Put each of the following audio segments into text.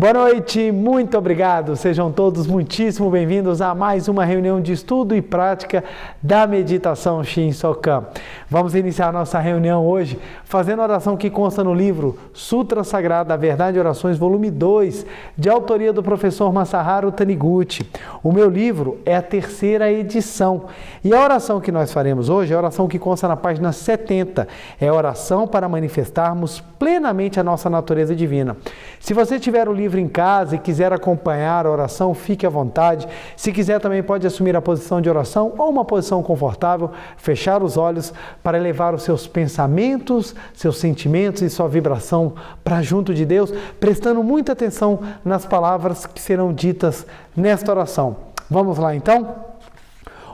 Boa noite, muito obrigado. Sejam todos muitíssimo bem-vindos a mais uma reunião de estudo e prática da meditação Shin-Sokan. Vamos iniciar nossa reunião hoje fazendo a oração que consta no livro Sutra Sagrada, a Verdade e Orações, volume 2, de autoria do professor Masaharu Taniguchi. O meu livro é a terceira edição e a oração que nós faremos hoje é a oração que consta na página 70. É a oração para manifestarmos plenamente a nossa natureza divina. Se você tiver o livro em casa e quiser acompanhar a oração, fique à vontade. Se quiser também pode assumir a posição de oração ou uma posição confortável, fechar os olhos para elevar os seus pensamentos, seus sentimentos e sua vibração para junto de Deus, prestando muita atenção nas palavras que serão ditas nesta oração. Vamos lá então?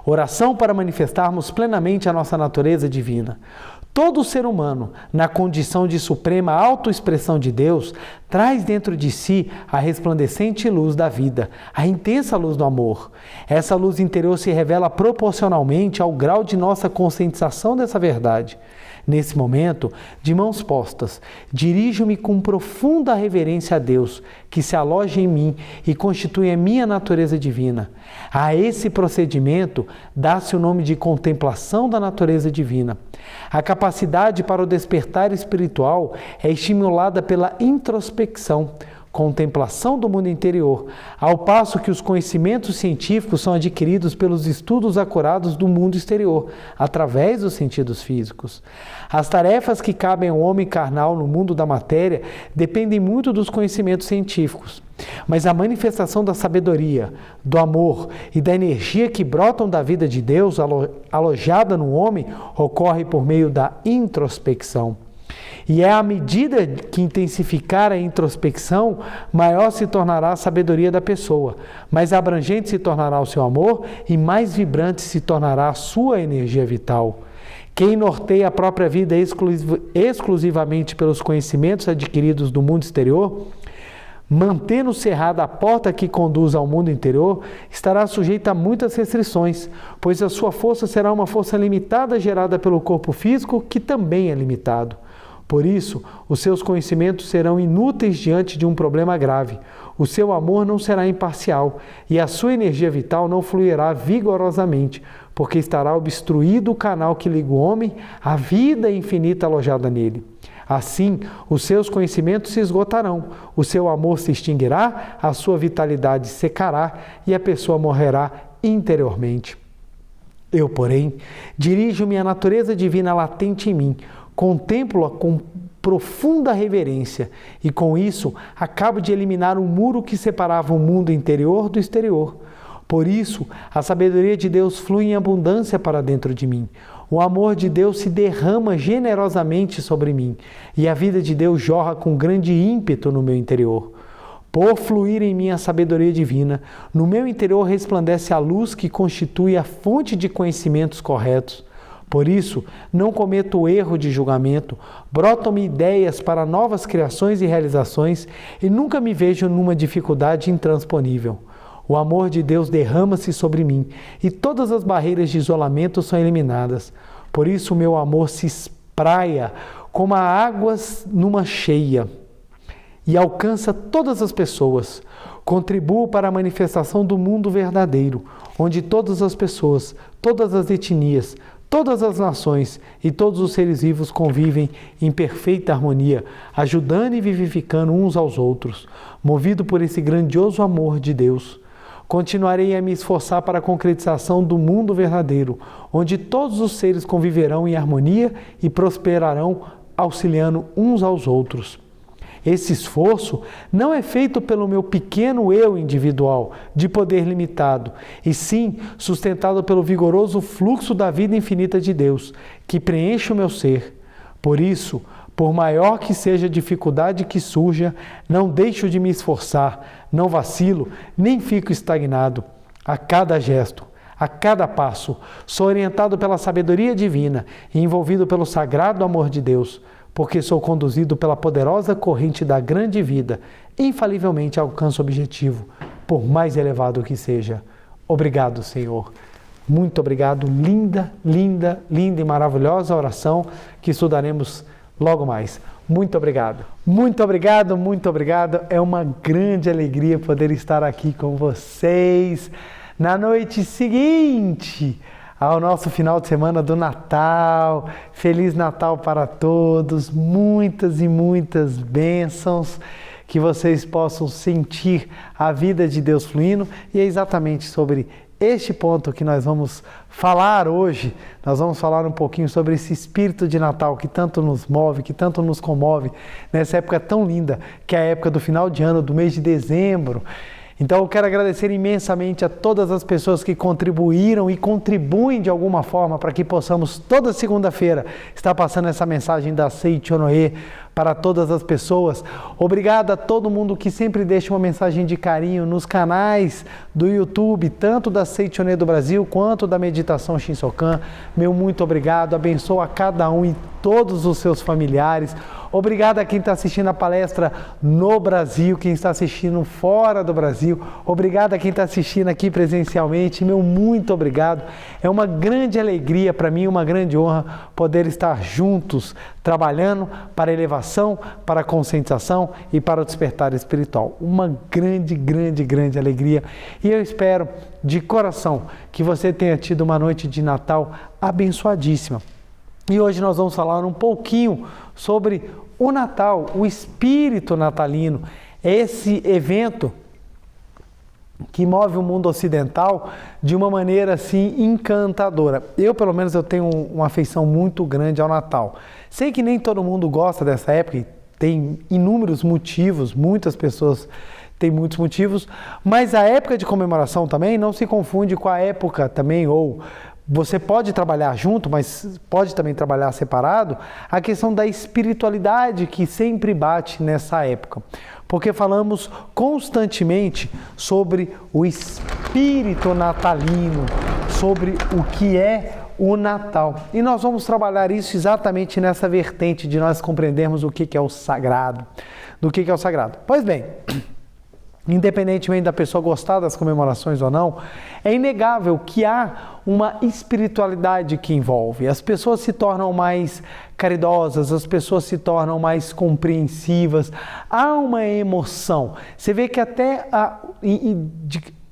Oração para manifestarmos plenamente a nossa natureza divina. Todo ser humano, na condição de suprema autoexpressão de Deus, traz dentro de si a resplandecente luz da vida, a intensa luz do amor. Essa luz interior se revela proporcionalmente ao grau de nossa conscientização dessa verdade. Nesse momento, de mãos postas, dirijo-me com profunda reverência a Deus, que se aloja em mim e constitui a minha natureza divina. A esse procedimento dá-se o nome de contemplação da natureza divina. A capacidade para o despertar espiritual é estimulada pela introspecção, contemplação do mundo interior, ao passo que os conhecimentos científicos são adquiridos pelos estudos acurados do mundo exterior, através dos sentidos físicos. As tarefas que cabem ao homem carnal no mundo da matéria dependem muito dos conhecimentos científicos, mas a manifestação da sabedoria, do amor e da energia que brotam da vida de Deus alojada no homem ocorre por meio da introspecção. E é à medida que intensificar a introspecção, maior se tornará a sabedoria da pessoa, mais abrangente se tornará o seu amor e mais vibrante se tornará a sua energia vital. Quem norteia a própria vida exclusivamente pelos conhecimentos adquiridos do mundo exterior, mantendo cerrada a porta que conduz ao mundo interior, estará sujeito a muitas restrições, pois a sua força será uma força limitada gerada pelo corpo físico, que também é limitado. Por isso, os seus conhecimentos serão inúteis diante de um problema grave. O seu amor não será imparcial e a sua energia vital não fluirá vigorosamente, porque estará obstruído o canal que liga o homem à vida infinita alojada nele. Assim, os seus conhecimentos se esgotarão, o seu amor se extinguirá, a sua vitalidade secará e a pessoa morrerá interiormente. Eu, porém, dirijo-me à natureza divina latente em mim, contemplo-a com profunda reverência e, com isso, acabo de eliminar um muro que separava o mundo interior do exterior. Por isso, a sabedoria de Deus flui em abundância para dentro de mim. O amor de Deus se derrama generosamente sobre mim e a vida de Deus jorra com grande ímpeto no meu interior. Por fluir em mim a sabedoria divina, no meu interior resplandece a luz que constitui a fonte de conhecimentos corretos. Por isso, não cometo o erro de julgamento, brotam-me ideias para novas criações e realizações e nunca me vejo numa dificuldade intransponível. O amor de Deus derrama-se sobre mim e todas as barreiras de isolamento são eliminadas. Por isso, o meu amor se espraia como as águas numa cheia e alcança todas as pessoas. Contribuo para a manifestação do mundo verdadeiro, onde todas as pessoas, todas as etnias, todas as nações e todos os seres vivos convivem em perfeita harmonia, ajudando e vivificando uns aos outros. Movido por esse grandioso amor de Deus, continuarei a me esforçar para a concretização do mundo verdadeiro, onde todos os seres conviverão em harmonia e prosperarão, auxiliando uns aos outros. Esse esforço não é feito pelo meu pequeno eu individual, de poder limitado, e sim sustentado pelo vigoroso fluxo da vida infinita de Deus, que preenche o meu ser. Por isso, por maior que seja a dificuldade que surja, não deixo de me esforçar, não vacilo, nem fico estagnado. A cada gesto, a cada passo, sou orientado pela sabedoria divina e envolvido pelo sagrado amor de Deus, porque sou conduzido pela poderosa corrente da grande vida, infalivelmente alcanço o objetivo, por mais elevado que seja. Obrigado, Senhor. Muito obrigado. Linda, linda, linda e maravilhosa oração que estudaremos logo mais. Muito obrigado. Muito obrigado, muito obrigado. É uma grande alegria poder estar aqui com vocês na noite seguinte ao nosso final de semana do Natal. Feliz Natal para todos, muitas e muitas bênçãos, que vocês possam sentir a vida de Deus fluindo, e é exatamente sobre este ponto que nós vamos falar hoje. Nós vamos falar um pouquinho sobre esse espírito de Natal que tanto nos move, que tanto nos comove nessa época tão linda, que é a época do final de ano, do mês de dezembro. Então eu quero agradecer imensamente a todas as pessoas que contribuíram e contribuem de alguma forma para que possamos toda segunda-feira estar passando essa mensagem da Seichonoye para todas as pessoas. Obrigado a todo mundo que sempre deixa uma mensagem de carinho nos canais do YouTube, tanto da Seichonoye do Brasil quanto da Meditação Shinsokan. Meu muito obrigado, abençoa a cada um e todos os seus familiares. Obrigado a quem está assistindo a palestra no Brasil, quem está assistindo fora do Brasil. Obrigado a quem está assistindo aqui presencialmente. Meu muito obrigado. É uma grande alegria para mim, uma grande honra poder estar juntos, trabalhando para a elevação, para a conscientização e para o despertar espiritual. Uma grande, grande, grande alegria. E eu espero de coração que você tenha tido uma noite de Natal abençoadíssima. E hoje nós vamos falar um pouquinho sobre o Natal, o espírito natalino, esse evento que move o mundo ocidental de uma maneira assim encantadora. Eu, pelo menos, eu tenho uma afeição muito grande ao Natal. Sei que nem todo mundo gosta dessa época, e tem inúmeros motivos, muitas pessoas têm muitos motivos, mas a época de comemoração também não se confunde com a época também, ou você pode trabalhar junto, mas pode também trabalhar separado, a questão da espiritualidade que sempre bate nessa época. Porque falamos constantemente sobre o espírito natalino, sobre o que é o Natal. E nós vamos trabalhar isso exatamente nessa vertente de nós compreendermos o que é o sagrado, do que é o sagrado. Pois bem, independentemente da pessoa gostar das comemorações ou não, é inegável que há uma espiritualidade que envolve. As pessoas se tornam mais caridosas, as pessoas se tornam mais compreensivas, há uma emoção. Você vê que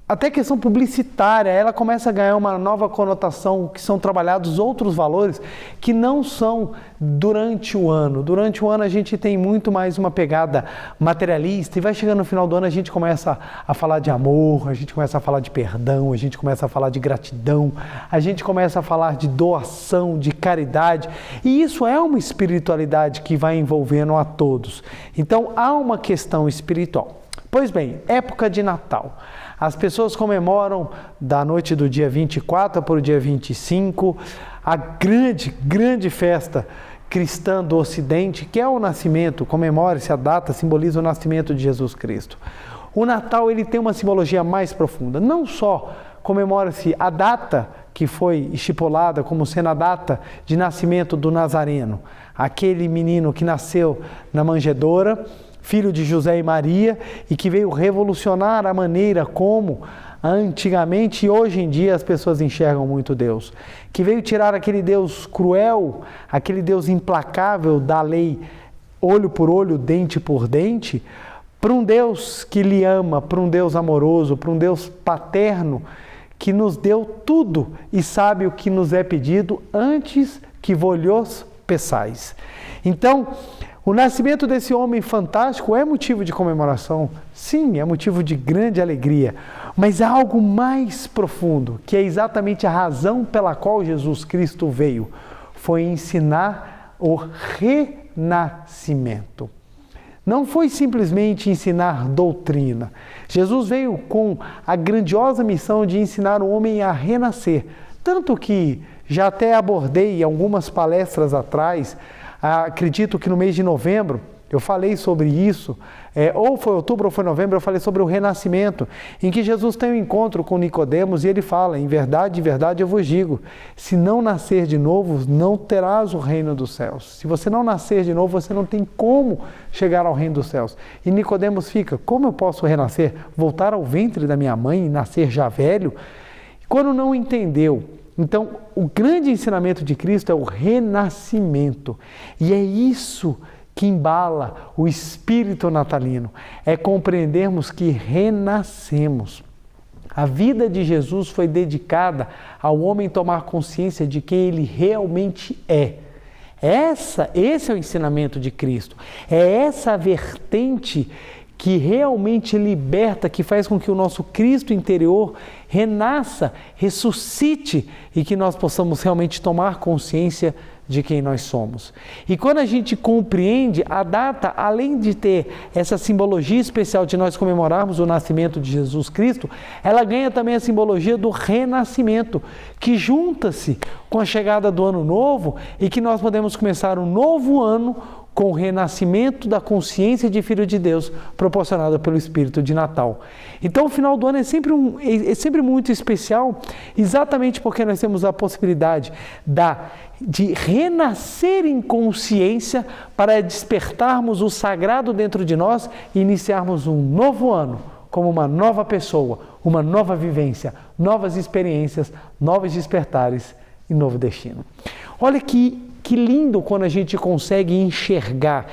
até questão publicitária, ela começa a ganhar uma nova conotação, que são trabalhados outros valores que não são durante o ano. Durante o ano a gente tem muito mais uma pegada materialista, e vai chegando no final do ano a gente começa a falar de amor, a gente começa a falar de perdão, a gente começa a falar de gratidão, a gente começa a falar de doação, de caridade, e isso é uma espiritualidade que vai envolvendo a todos. Então há uma questão espiritual. Pois bem, época de Natal. As pessoas comemoram da noite do dia 24 para o dia 25, a grande, grande festa cristã do Ocidente, que é o nascimento. Comemora-se a data, simboliza o nascimento de Jesus Cristo. O Natal, ele tem uma simbologia mais profunda. Não só comemora-se a data que foi estipulada como sendo a data de nascimento do Nazareno, aquele menino que nasceu na manjedoura, filho de José e Maria, e que veio revolucionar a maneira como antigamente e hoje em dia as pessoas enxergam muito Deus. Que veio tirar aquele Deus cruel, aquele Deus implacável da lei olho por olho, dente por dente, para um Deus que lhe ama, para um Deus amoroso, para um Deus paterno, que nos deu tudo e sabe o que nos é pedido antes que vos peçais. Então, o nascimento desse homem fantástico é motivo de comemoração, sim, é motivo de grande alegria, mas há algo mais profundo, que é exatamente a razão pela qual Jesus Cristo veio, foi ensinar o renascimento. Não foi simplesmente ensinar doutrina. Jesus veio com a grandiosa missão de ensinar o homem a renascer, tanto que já até abordei em algumas palestras atrás. Acredito que no mês de novembro eu falei sobre isso, ou foi outubro ou foi novembro, eu falei sobre o renascimento, em que Jesus tem um encontro com Nicodemos e ele fala, em verdade eu vos digo, se não nascer de novo, não terás o reino dos céus. Se você não nascer de novo, você não tem como chegar ao reino dos céus. E Nicodemos fica, como eu posso renascer? Voltar ao ventre da minha mãe e nascer já velho? Quando não entendeu. Então, o grande ensinamento de Cristo é o renascimento. E é isso que embala o espírito natalino, é compreendermos que renascemos. A vida de Jesus foi dedicada ao homem tomar consciência de quem ele realmente é. Esse é o ensinamento de Cristo. É essa a vertente que realmente liberta, que faz com que o nosso Cristo interior renasça, ressuscite e que nós possamos realmente tomar consciência de quem nós somos. E quando a gente compreende a data, além de ter essa simbologia especial de nós comemorarmos o nascimento de Jesus Cristo, ela ganha também a simbologia do renascimento, que junta-se com a chegada do ano novo e que nós podemos começar um novo ano com o renascimento da consciência de Filho de Deus, proporcionada pelo Espírito de Natal. Então, o final do ano é sempre muito especial, exatamente porque nós temos a possibilidade de renascer em consciência para despertarmos o sagrado dentro de nós e iniciarmos um novo ano como uma nova pessoa, uma nova vivência, novas experiências, novos despertares e novo destino. Olha que lindo quando a gente consegue enxergar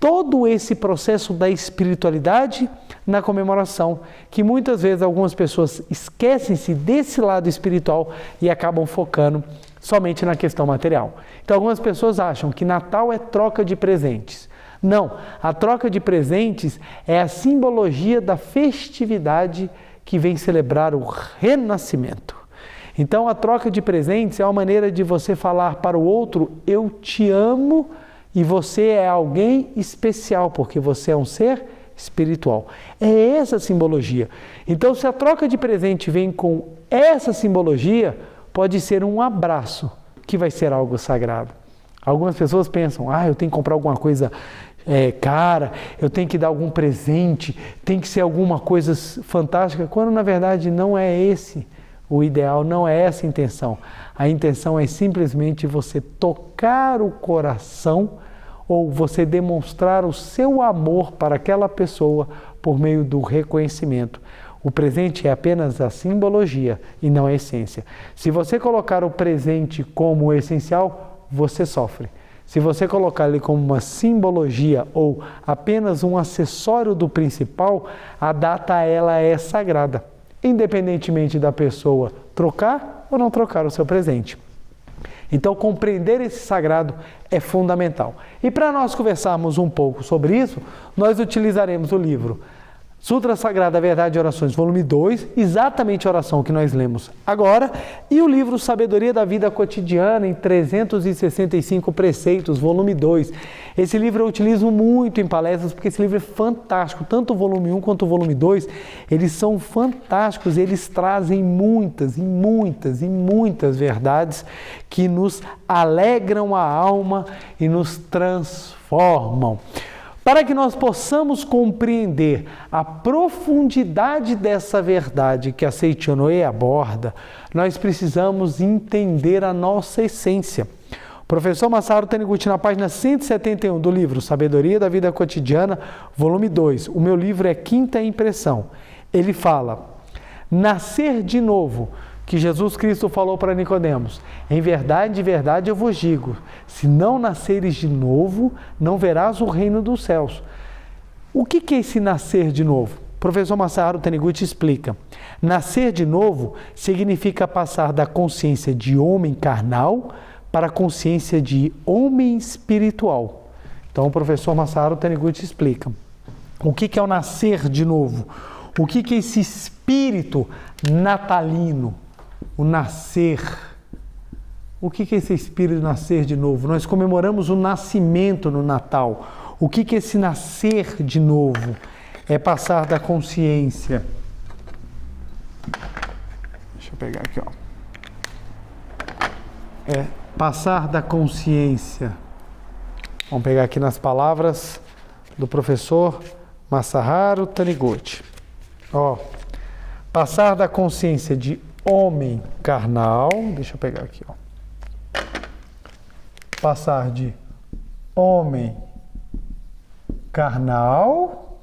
todo esse processo da espiritualidade na comemoração, que muitas vezes algumas pessoas esquecem-se desse lado espiritual e acabam focando somente na questão material. Então algumas pessoas acham que Natal é troca de presentes. Não, a troca de presentes é a simbologia da festividade que vem celebrar o renascimento. Então, a troca de presentes é uma maneira de você falar para o outro: eu te amo e você é alguém especial, porque você é um ser espiritual. É essa a simbologia. Então, se a troca de presente vem com essa simbologia, pode ser um abraço, que vai ser algo sagrado. Algumas pessoas pensam: eu tenho que comprar alguma coisa cara, eu tenho que dar algum presente, tem que ser alguma coisa fantástica, quando na verdade não é esse o ideal, não é essa a intenção. A intenção é simplesmente você tocar o coração ou você demonstrar o seu amor para aquela pessoa por meio do reconhecimento. O presente é apenas a simbologia e não a essência. Se você colocar o presente como essencial, você sofre. Se você colocar ele como uma simbologia ou apenas um acessório do principal, a data ela é sagrada, independentemente da pessoa trocar ou não trocar o seu presente. Então, compreender esse sagrado é fundamental. E para nós conversarmos um pouco sobre isso, nós utilizaremos o livro Sutra Sagrada, Verdade e Orações, volume 2, exatamente a oração que nós lemos agora, e o livro Sabedoria da Vida Cotidiana, em 365 preceitos, volume 2. Esse livro eu utilizo muito em palestras, porque esse livro é fantástico, tanto o volume 1 quanto o volume 2, eles são fantásticos, eles trazem muitas verdades que nos alegram a alma e nos transformam. Para que nós possamos compreender a profundidade dessa verdade que a Seichonoye aborda, nós precisamos entender a nossa essência. O professor Masaru Taniguchi, na página 171 do livro Sabedoria da Vida Cotidiana, volume 2, o meu livro é Quinta Impressão, ele fala: nascer de novo, que Jesus Cristo falou para Nicodemos: em verdade, de verdade eu vos digo, se não nasceres de novo, não verás o reino dos céus. O que é esse nascer de novo? O professor Masaru Taniguchi explica: nascer de novo significa passar da consciência de homem carnal para a consciência de homem espiritual. Então o professor Masaru Taniguchi explica o que é o nascer de novo, o que é esse espírito natalino. O nascer. O que é esse espírito de nascer de novo? Nós comemoramos o nascimento no Natal. O que é esse nascer de novo? É passar da consciência. Deixa eu pegar aqui, ó. É passar da consciência. Vamos pegar aqui nas palavras do professor Masaru Taniguchi. Ó, passar da consciência de homem carnal, deixa eu pegar aqui, ó. Passar de homem carnal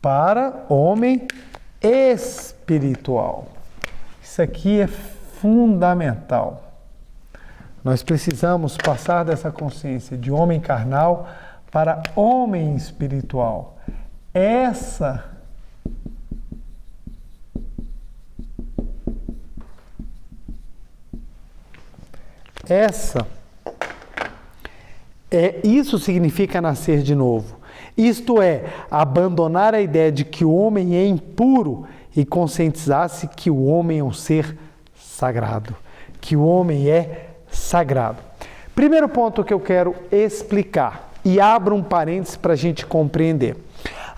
para homem espiritual. Isso aqui é fundamental. Nós precisamos passar dessa consciência de homem carnal para homem espiritual. Essa isso significa nascer de novo. Isto é, abandonar a ideia de que o homem é impuro e conscientizar-se que o homem é um ser sagrado. Que o homem é sagrado. Primeiro ponto que eu quero explicar, e abro um parênteses para a gente compreender.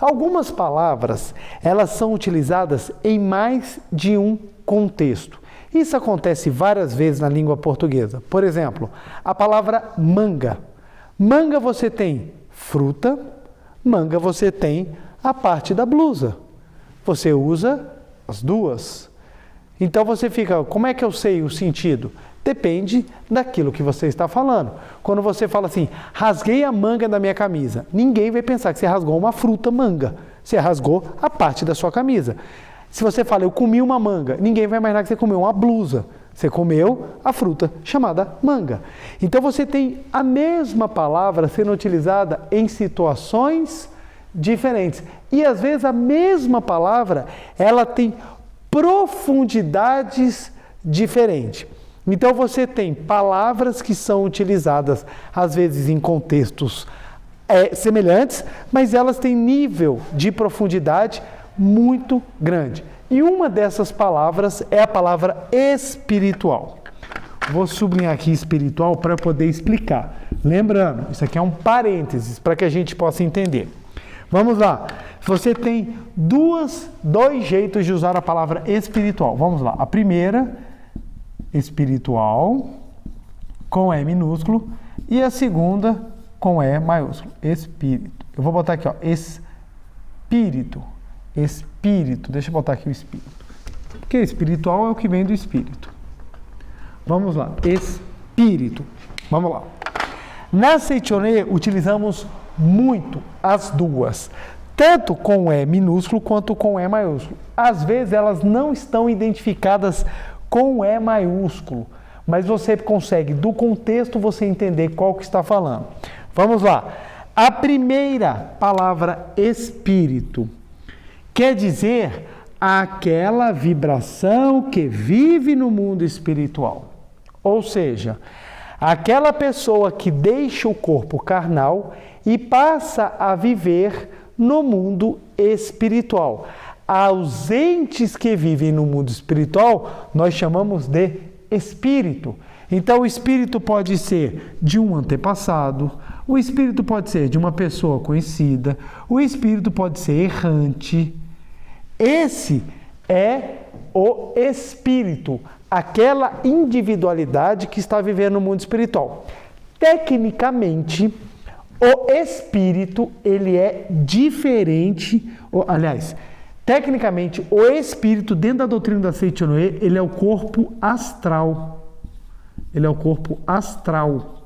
Algumas palavras, elas são utilizadas em mais de um contexto. Isso acontece várias vezes na língua portuguesa. Por exemplo, a palavra manga. Manga você tem fruta, manga você tem a parte da blusa. Você usa as duas. Então você fica, como é que eu sei o sentido? Depende daquilo que você está falando. Quando você fala assim, rasguei a manga da minha camisa, ninguém vai pensar que você rasgou uma fruta manga. Você rasgou a parte da sua camisa. Se você fala, eu comi uma manga, ninguém vai imaginar que você comeu uma blusa. Você comeu a fruta chamada manga. Então você tem a mesma palavra sendo utilizada em situações diferentes. E às vezes a mesma palavra, ela tem profundidades diferentes. Então você tem palavras que são utilizadas às vezes em contextos semelhantes, mas elas têm nível de profundidade muito grande. E uma dessas palavras é a palavra espiritual. Vou sublinhar aqui espiritual para poder explicar. Lembrando, isso aqui é um parênteses para que a gente possa entender. Vamos lá. Você tem dois jeitos de usar a palavra espiritual. Vamos lá. A primeira, espiritual, com E minúsculo, e a segunda, com E maiúsculo. Espírito. Eu vou botar aqui, ó, espírito. Espírito, deixa eu botar aqui o espírito. Porque espiritual é o que vem do espírito. Vamos lá, espírito. Vamos lá. Na Seichonê utilizamos muito as duas, tanto com E minúsculo quanto com E maiúsculo. Às vezes elas não estão identificadas com E maiúsculo, mas você consegue, do contexto, você entender qual que está falando. Vamos lá. A primeira palavra, espírito, quer dizer aquela vibração que vive no mundo espiritual. Ou seja, aquela pessoa que deixa o corpo carnal e passa a viver no mundo espiritual. Aos entes que vivem no mundo espiritual, nós chamamos de espírito. Então, o espírito pode ser de um antepassado, o espírito pode ser de uma pessoa conhecida, o espírito pode ser errante. Esse é o espírito, aquela individualidade que está vivendo no mundo espiritual. Tecnicamente, o espírito, ele é diferente, tecnicamente, o espírito, dentro da doutrina da Seichonê, ele é o corpo astral. Ele é o corpo astral.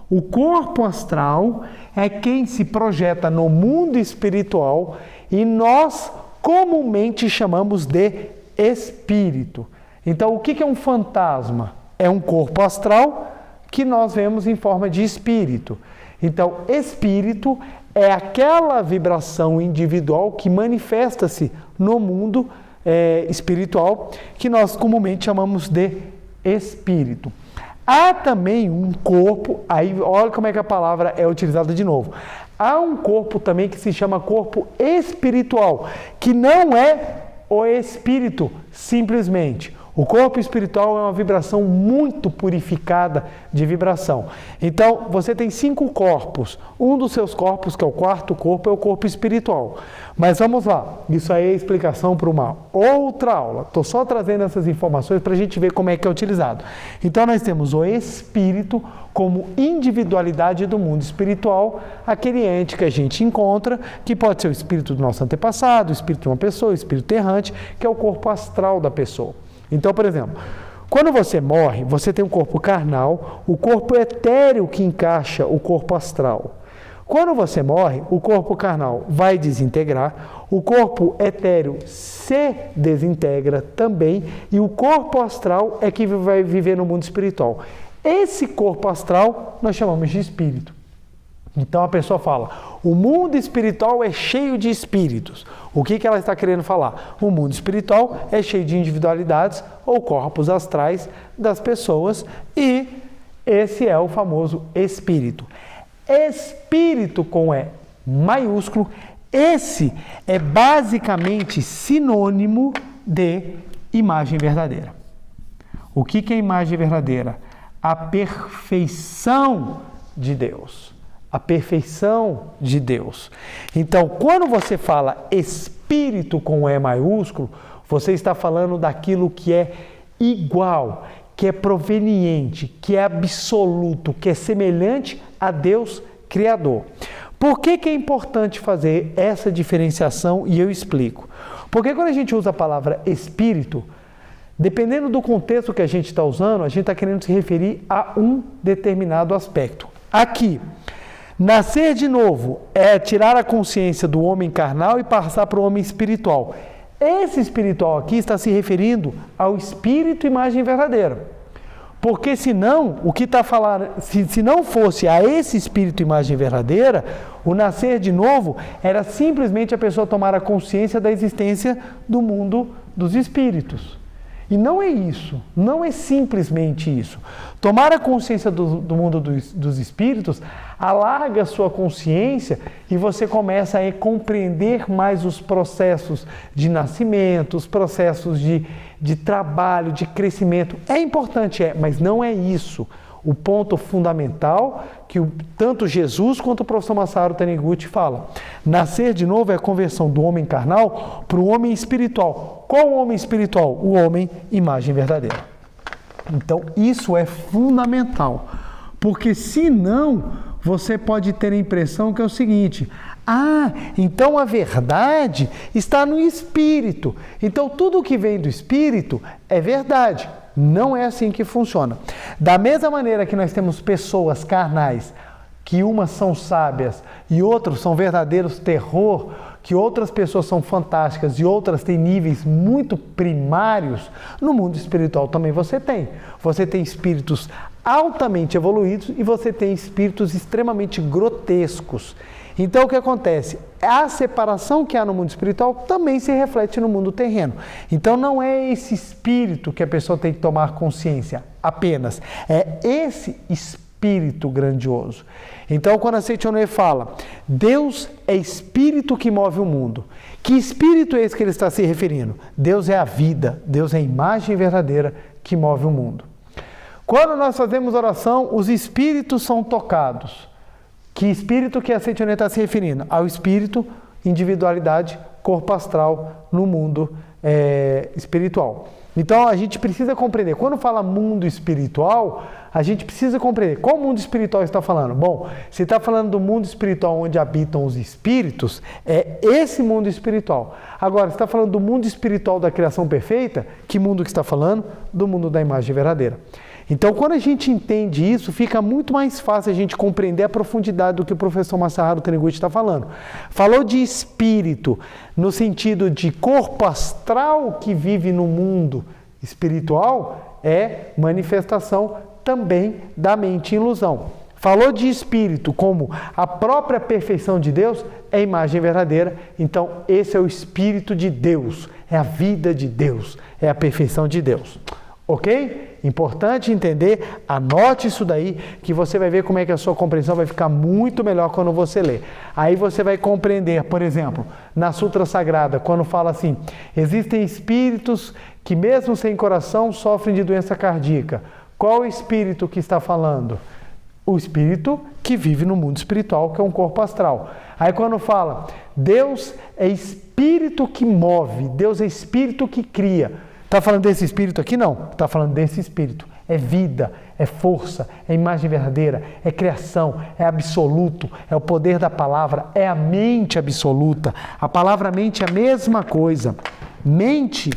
O corpo astral é quem se projeta no mundo espiritual e nós comumente chamamos de espírito. Então, o que é um fantasma? É um corpo astral que nós vemos em forma de espírito. Então, espírito é aquela vibração individual que manifesta-se no mundo espiritual, que nós comumente chamamos de espírito. Há também um corpo, aí olha como é que a palavra é utilizada de novo. Há um corpo também que se chama corpo espiritual, que não é o espírito simplesmente. O corpo espiritual é uma vibração muito purificada de vibração. Então, você tem 5 corpos. Um dos seus corpos, que é o quarto corpo, é o corpo espiritual. Mas vamos lá, isso aí é explicação para uma outra aula. Estou só trazendo essas informações para a gente ver como é que é utilizado. Então, nós temos o espírito como individualidade do mundo espiritual, aquele ente que a gente encontra, que pode ser o espírito do nosso antepassado, o espírito de uma pessoa, o espírito errante, que é o corpo astral da pessoa. Então, por exemplo, quando você morre, você tem um corpo carnal, o corpo etéreo que encaixa o corpo astral. Quando você morre, o corpo carnal vai desintegrar, o corpo etéreo se desintegra também e o corpo astral é que vai viver no mundo espiritual. Esse corpo astral nós chamamos de espírito. Então a pessoa fala, o mundo espiritual é cheio de espíritos. O que ela está querendo falar? O mundo espiritual é cheio de individualidades ou corpos astrais das pessoas e esse é o famoso espírito. Espírito com E maiúsculo, esse é basicamente sinônimo de imagem verdadeira. O que é imagem verdadeira? A perfeição de Deus. A perfeição de Deus. Então, quando você fala espírito com E maiúsculo, você está falando daquilo que é igual, que é proveniente, que é absoluto, que é semelhante a Deus Criador. Por que é importante fazer essa diferenciação? E eu explico. Porque quando a gente usa a palavra espírito, dependendo do contexto que a gente está usando, a gente está querendo se referir a um determinado aspecto. Aqui, nascer de novo é tirar a consciência do homem carnal e passar para o homem espiritual. Esse espiritual aqui está se referindo ao espírito imagem verdadeira. Porque senão, o que está falando, se não fosse a esse espírito imagem verdadeira, o nascer de novo era simplesmente a pessoa tomar a consciência da existência do mundo dos espíritos. E não é isso, não é simplesmente isso. Tomar a consciência do mundo dos espíritos alarga a sua consciência e você começa a compreender mais os processos de nascimento, os processos de trabalho, de crescimento. É importante, mas não é isso. O ponto fundamental que tanto Jesus quanto o professor Masaru Taniguchi falam. Nascer de novo é a conversão do homem carnal para o homem espiritual. Qual o homem espiritual? O homem imagem verdadeira. Então, isso é fundamental. Porque senão, você pode ter a impressão que é o seguinte: então a verdade está no espírito. Então, tudo que vem do espírito é verdade. Não é assim que funciona. Da mesma maneira que nós temos pessoas carnais, que umas são sábias e outras são verdadeiros terror, que outras pessoas são fantásticas e outras têm níveis muito primários, no mundo espiritual também você tem. Você tem espíritos altamente evoluídos e você tem espíritos extremamente grotescos. Então, o que acontece? A separação que há no mundo espiritual também se reflete no mundo terreno. Então, não é esse espírito que a pessoa tem que tomar consciência apenas. É esse espírito grandioso. Então, quando a Seichonoe fala, Deus é espírito que move o mundo. Que espírito é esse que ele está se referindo? Deus é a vida, Deus é a imagem verdadeira que move o mundo. Quando nós fazemos oração, os espíritos são tocados. Que espírito que a Seichonoe está se referindo? Ao espírito, individualidade, corpo astral no mundo espiritual. Então, a gente precisa compreender. Quando fala mundo espiritual, a gente precisa compreender. Qual mundo espiritual está falando? Bom, se está falando do mundo espiritual onde habitam os espíritos, é esse mundo espiritual. Agora, se está falando do mundo espiritual da criação perfeita, que mundo que está falando? Do mundo da imagem verdadeira. Então, quando a gente entende isso, fica muito mais fácil a gente compreender a profundidade do que o professor Masaru Taniguchi está falando. Falou de espírito, no sentido de corpo astral que vive no mundo espiritual, é manifestação também da mente em ilusão. Falou de espírito como a própria perfeição de Deus, é a imagem verdadeira. Então, esse é o espírito de Deus, é a vida de Deus, é a perfeição de Deus. Ok? Importante entender, anote isso daí, que você vai ver como é que a sua compreensão vai ficar muito melhor quando você ler. Aí você vai compreender, por exemplo, na Sutra Sagrada, quando fala assim, existem espíritos que mesmo sem coração sofrem de doença cardíaca. Qual o espírito que está falando? O espírito que vive no mundo espiritual, que é um corpo astral. Aí quando fala, Deus é espírito que move, Deus é espírito que cria. Está falando desse espírito aqui? Não. Está falando desse espírito. É vida, é força, é imagem verdadeira, é criação, é absoluto, é o poder da palavra, é a mente absoluta. A palavra mente é a mesma coisa. Mente,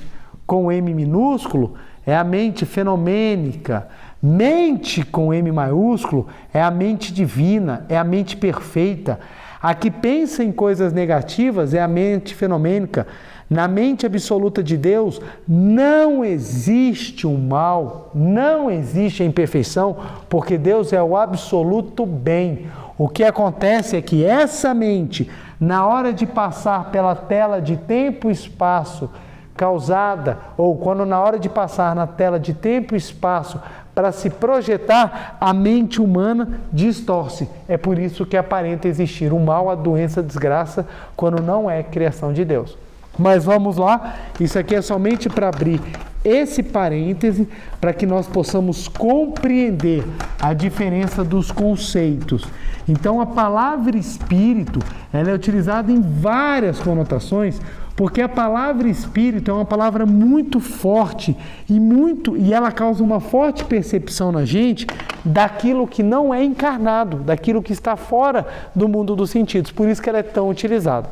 com M minúsculo, é a mente fenomênica. Mente, com M maiúsculo, é a mente divina, é a mente perfeita. A que pensa em coisas negativas é a mente fenomênica. Na mente absoluta de Deus não existe o mal, não existe a imperfeição, porque Deus é o absoluto bem. O que acontece é que essa mente, na hora de passar pela tela de tempo e espaço causada, ou quando na hora de passar na tela de tempo e espaço para se projetar, a mente humana distorce. É por isso que aparenta existir o mal, a doença, a desgraça, quando não é criação de Deus. Mas vamos lá, isso aqui é somente para abrir esse parêntese, para que nós possamos compreender a diferença dos conceitos. Então, a palavra espírito, ela é utilizada em várias conotações, porque a palavra espírito é uma palavra muito forte e ela causa uma forte percepção na gente daquilo que não é encarnado, daquilo que está fora do mundo dos sentidos. Por isso que ela é tão utilizada.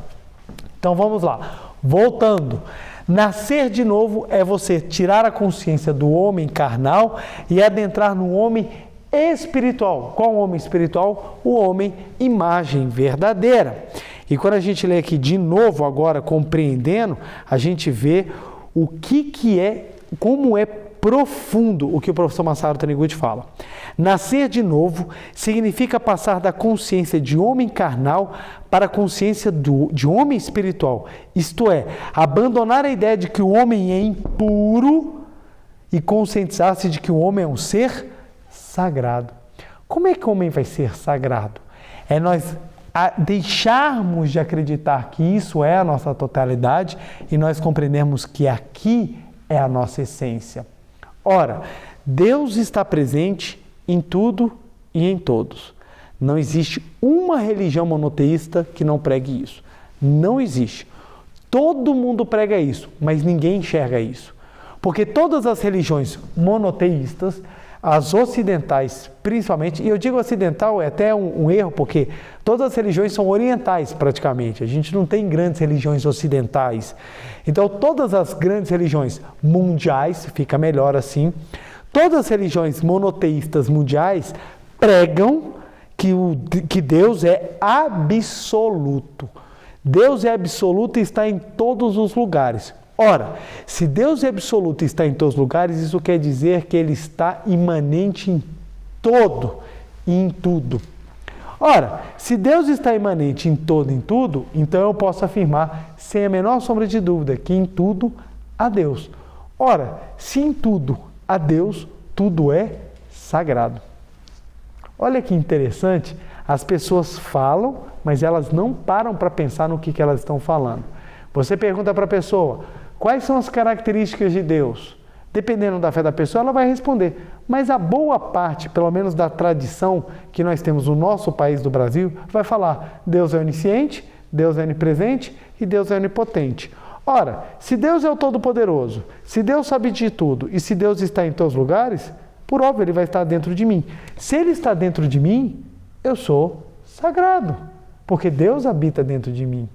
Então, vamos lá. Voltando, nascer de novo é você tirar a consciência do homem carnal e adentrar no homem espiritual. Qual homem espiritual? O homem imagem verdadeira. E quando a gente lê aqui de novo agora, compreendendo, a gente vê o que é, como é profundo o que o professor Masaru Taniguchi fala. Nascer de novo significa passar da consciência de homem carnal para a consciência de homem espiritual. Isto é, abandonar a ideia de que o homem é impuro e conscientizar-se de que o homem é um ser sagrado. Como é que o homem vai ser sagrado? É nós deixarmos de acreditar que isso é a nossa totalidade e nós compreendermos que aqui é a nossa essência. Ora, Deus está presente em tudo e em todos. Não existe uma religião monoteísta que não pregue isso. Não existe. Todo mundo prega isso, mas ninguém enxerga isso. Porque todas as religiões monoteístas, as ocidentais principalmente, e eu digo ocidental é até um erro, porque todas as religiões são orientais praticamente, a gente não tem grandes religiões ocidentais. Então todas as grandes religiões mundiais, fica melhor assim, todas as religiões monoteístas mundiais pregam que Deus é absoluto. Deus é absoluto e está em todos os lugares. Ora, se Deus é absoluto e está em todos os lugares, isso quer dizer que Ele está imanente em todo e em tudo. Ora, se Deus está imanente em todo e em tudo, então eu posso afirmar, sem a menor sombra de dúvida, que em tudo há Deus. Ora, se em tudo há Deus, tudo é sagrado. Olha que interessante, as pessoas falam, mas elas não param para pensar no que elas estão falando. Você pergunta para a pessoa, quais são as características de Deus? Dependendo da fé da pessoa, ela vai responder. Mas a boa parte, pelo menos da tradição que nós temos no nosso país do Brasil, vai falar, Deus é onisciente, Deus é onipresente e Deus é onipotente. Ora, se Deus é o Todo-Poderoso, se Deus sabe de tudo e se Deus está em todos os lugares, por óbvio, Ele vai estar dentro de mim. Se Ele está dentro de mim, eu sou sagrado, porque Deus habita dentro de mim.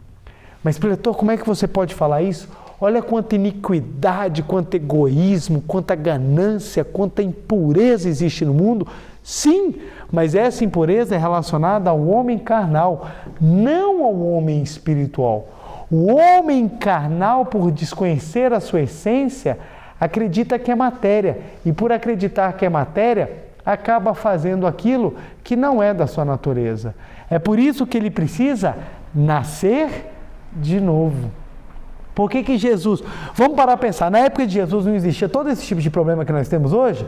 Mas, preletor, como é que você pode falar isso? Olha quanta iniquidade, quanto egoísmo, quanta ganância, quanta impureza existe no mundo. Sim, mas essa impureza é relacionada ao homem carnal, não ao homem espiritual. O homem carnal, por desconhecer a sua essência, acredita que é matéria. E por acreditar que é matéria, acaba fazendo aquilo que não é da sua natureza. É por isso que ele precisa nascer de novo. Por que Jesus... Vamos parar a pensar, na época de Jesus não existia todo esse tipo de problema que nós temos hoje?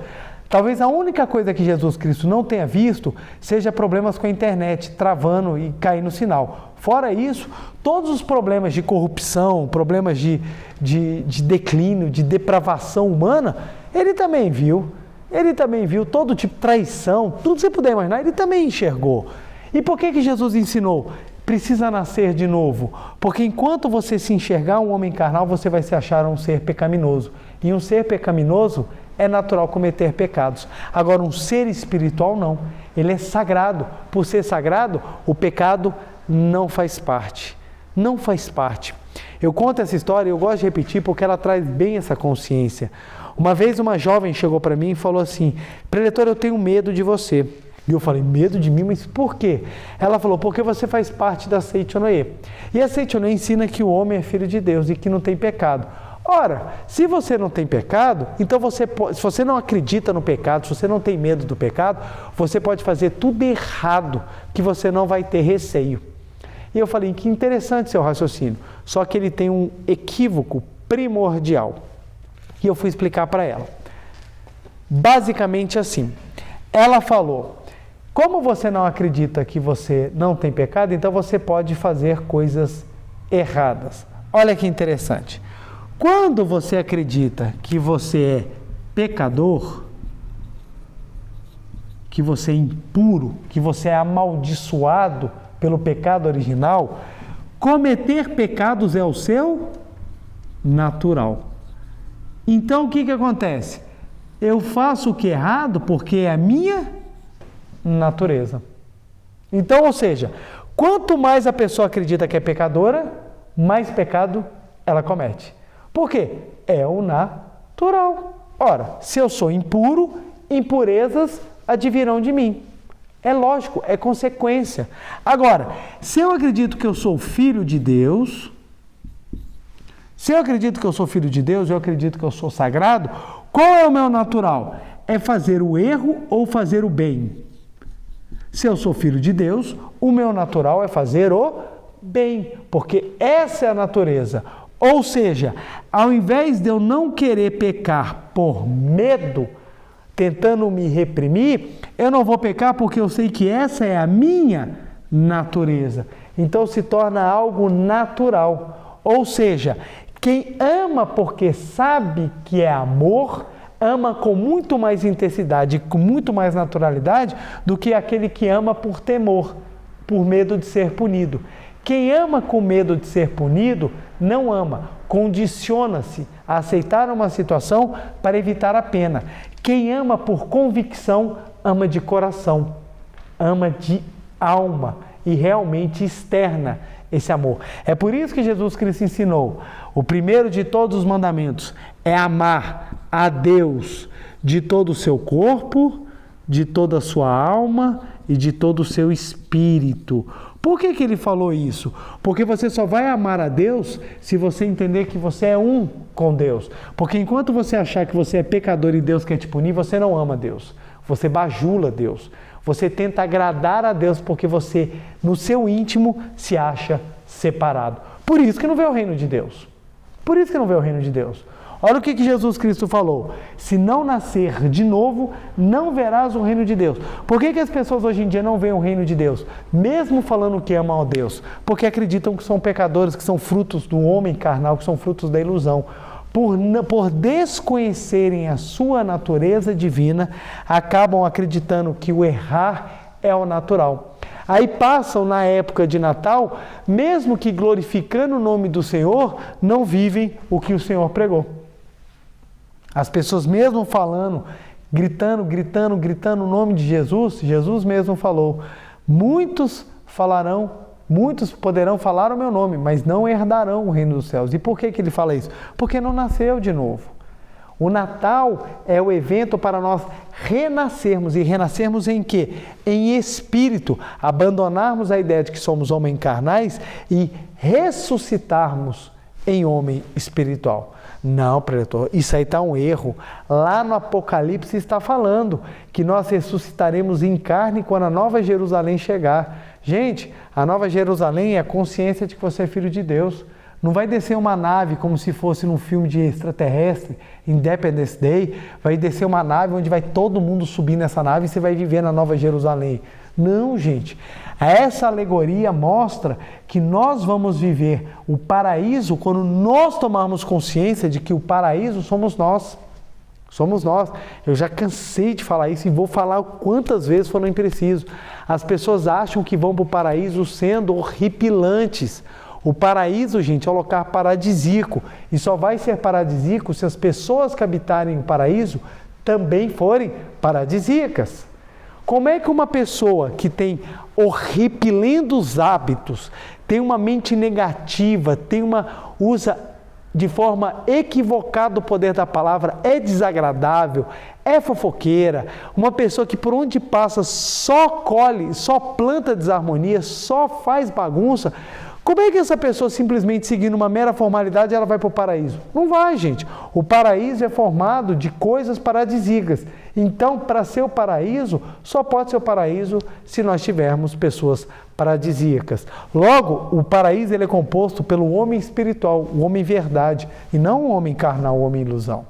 Talvez a única coisa que Jesus Cristo não tenha visto seja problemas com a internet, travando e caindo o sinal. Fora isso, todos os problemas de corrupção, problemas de declínio, de depravação humana, ele também viu. Ele também viu todo tipo de traição, tudo que você puder imaginar, ele também enxergou. E por que Jesus ensinou? Precisa nascer de novo, porque enquanto você se enxergar um homem carnal, você vai se achar um ser pecaminoso. E um ser pecaminoso é natural cometer pecados. Agora, um ser espiritual não. Ele é sagrado. Por ser sagrado, o pecado não faz parte. Não faz parte. Eu conto essa história e eu gosto de repetir porque ela traz bem essa consciência. Uma vez uma jovem chegou para mim e falou assim, preletor, eu tenho medo de você. E eu falei, medo de mim? Mas por quê? Ela falou, porque você faz parte da Seichonoye. E a Seichonoye ensina que o homem é filho de Deus e que não tem pecado. Ora, se você não tem pecado, então se você não acredita no pecado, se você não tem medo do pecado, você pode fazer tudo errado, que você não vai ter receio. E eu falei, que interessante seu raciocínio, só que ele tem um equívoco primordial. E eu fui explicar para ela. Basicamente assim, ela falou, como você não acredita que você não tem pecado, então você pode fazer coisas erradas. Olha que interessante. Quando você acredita que você é pecador, que você é impuro, que você é amaldiçoado pelo pecado original, cometer pecados é o seu natural. Então o que acontece? Eu faço o que é errado porque é a minha natureza. Então, ou seja, quanto mais a pessoa acredita que é pecadora, mais pecado ela comete. Por quê? É o natural. Ora, se eu sou impuro, impurezas advirão de mim. É lógico, é consequência. Agora, se eu acredito que eu sou filho de Deus, eu acredito que eu sou sagrado, qual é o meu natural? É fazer o erro ou fazer o bem? Se eu sou filho de Deus, o meu natural é fazer o bem, porque essa é a natureza. Ou seja, ao invés de eu não querer pecar por medo, tentando me reprimir, eu não vou pecar porque eu sei que essa é a minha natureza. Então se torna algo natural. Ou seja, quem ama porque sabe que é amor, ama com muito mais intensidade, com muito mais naturalidade do que aquele que ama por temor, por medo de ser punido. Quem ama com medo de ser punido, não ama, condiciona-se a aceitar uma situação para evitar a pena. Quem ama por convicção, ama de coração, ama de alma e realmente externa esse amor. É por isso que Jesus Cristo ensinou, o primeiro de todos os mandamentos é amar a Deus de todo o seu corpo, de toda a sua alma e de todo o seu espírito. Por que ele falou isso? Porque você só vai amar a Deus se você entender que você é um com Deus. Porque enquanto você achar que você é pecador e Deus quer te punir, você não ama Deus. Você bajula Deus. Você tenta agradar a Deus porque você, no seu íntimo, se acha separado. Por isso que não vê o reino de Deus. Por isso que não vê o reino de Deus. Olha o que Jesus Cristo falou. Se não nascer de novo, não verás o reino de Deus. Por que as pessoas hoje em dia não veem o reino de Deus? Mesmo falando que amam a Deus. Porque acreditam que são pecadores, que são frutos do homem carnal, que são frutos da ilusão. Por desconhecerem a sua natureza divina, acabam acreditando que o errar é o natural. Aí passam na época de Natal, mesmo que glorificando o nome do Senhor, não vivem o que o Senhor pregou. As pessoas mesmo falando, gritando o nome de Jesus, Jesus mesmo falou, muitos poderão falar o meu nome, mas não herdarão o reino dos céus. E por que ele fala isso? Porque não nasceu de novo. O Natal é o evento para nós renascermos. E renascermos em quê? Em espírito. Abandonarmos a ideia de que somos homens carnais e ressuscitarmos em homem espiritual. Não, preletor, isso aí está um erro. Lá no Apocalipse está falando que nós ressuscitaremos em carne quando a Nova Jerusalém chegar. Gente, a Nova Jerusalém é a consciência de que você é filho de Deus. Não vai descer uma nave como se fosse num filme de extraterrestre, Independence Day, vai descer uma nave onde vai todo mundo subir nessa nave e você vai viver na Nova Jerusalém. Não, gente. Essa alegoria mostra que nós vamos viver o paraíso quando nós tomarmos consciência de que o paraíso somos nós. Somos nós. Eu já cansei de falar isso e vou falar quantas vezes for preciso. As pessoas acham que vão para o paraíso sendo horripilantes. O paraíso, gente, é um lugar paradisíaco. E só vai ser paradisíaco se as pessoas que habitarem o paraíso também forem paradisíacas. Como é que uma pessoa que tem horripilentos hábitos, tem uma mente negativa, usa de forma equivocada o poder da palavra, é desagradável, é fofoqueira, uma pessoa que por onde passa só colhe, só planta desarmonia, só faz bagunça, Como é que essa pessoa, simplesmente seguindo uma mera formalidade, ela vai para o paraíso? Não vai, gente. O paraíso é formado de coisas paradisíacas. Então, para ser o paraíso, só pode ser o paraíso se nós tivermos pessoas paradisíacas. Logo, o paraíso ele é composto pelo homem espiritual, o homem verdade, e não o homem carnal, o homem ilusão.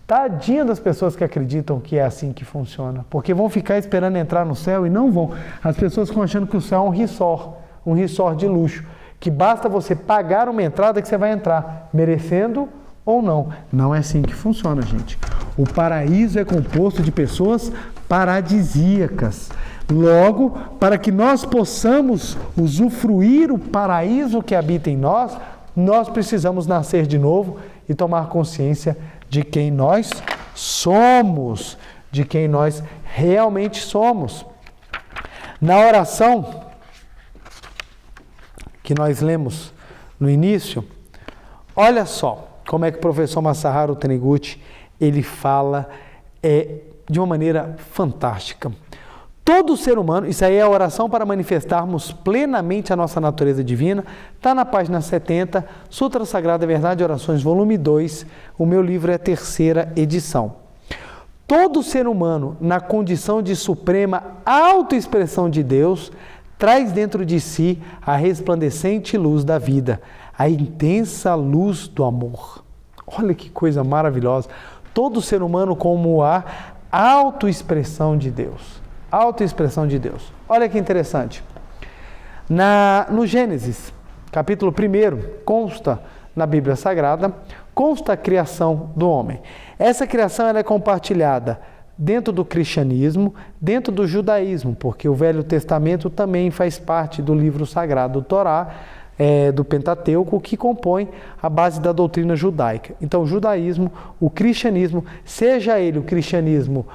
Tadinha das pessoas que acreditam que é assim que funciona, porque vão ficar esperando entrar no céu e não vão. As pessoas ficam achando que o céu é um resort de luxo, que basta você pagar uma entrada que você vai entrar, merecendo ou não. Não é assim que funciona, gente. O paraíso é composto de pessoas paradisíacas. Logo, para que nós possamos usufruir o paraíso que habita em nós, nós precisamos nascer de novo e tomar consciência de quem nós somos, de quem nós realmente somos. Na oração que nós lemos no início, olha só como é que o professor Masaharu Taniguchi, ele fala de uma maneira fantástica. Todo ser humano, isso aí é a oração para manifestarmos plenamente a nossa natureza divina, está na página 70, Sutra Sagrada Verdade e Orações, volume 2, o meu livro é a 3ª edição. Todo ser humano, na condição de suprema autoexpressão de Deus, traz dentro de si a resplandecente luz da vida, a intensa luz do amor. Olha que coisa maravilhosa. Todo ser humano como a autoexpressão de Deus. Autoexpressão de Deus. Olha que interessante. No Gênesis, capítulo 1, consta na Bíblia Sagrada, consta a criação do homem. Essa criação ela é compartilhada dentro do cristianismo, dentro do judaísmo, porque o Velho Testamento também faz parte do livro sagrado, do Torá, do Pentateuco, que compõe a base da doutrina judaica. Então, o judaísmo, o cristianismo, seja ele o cristianismo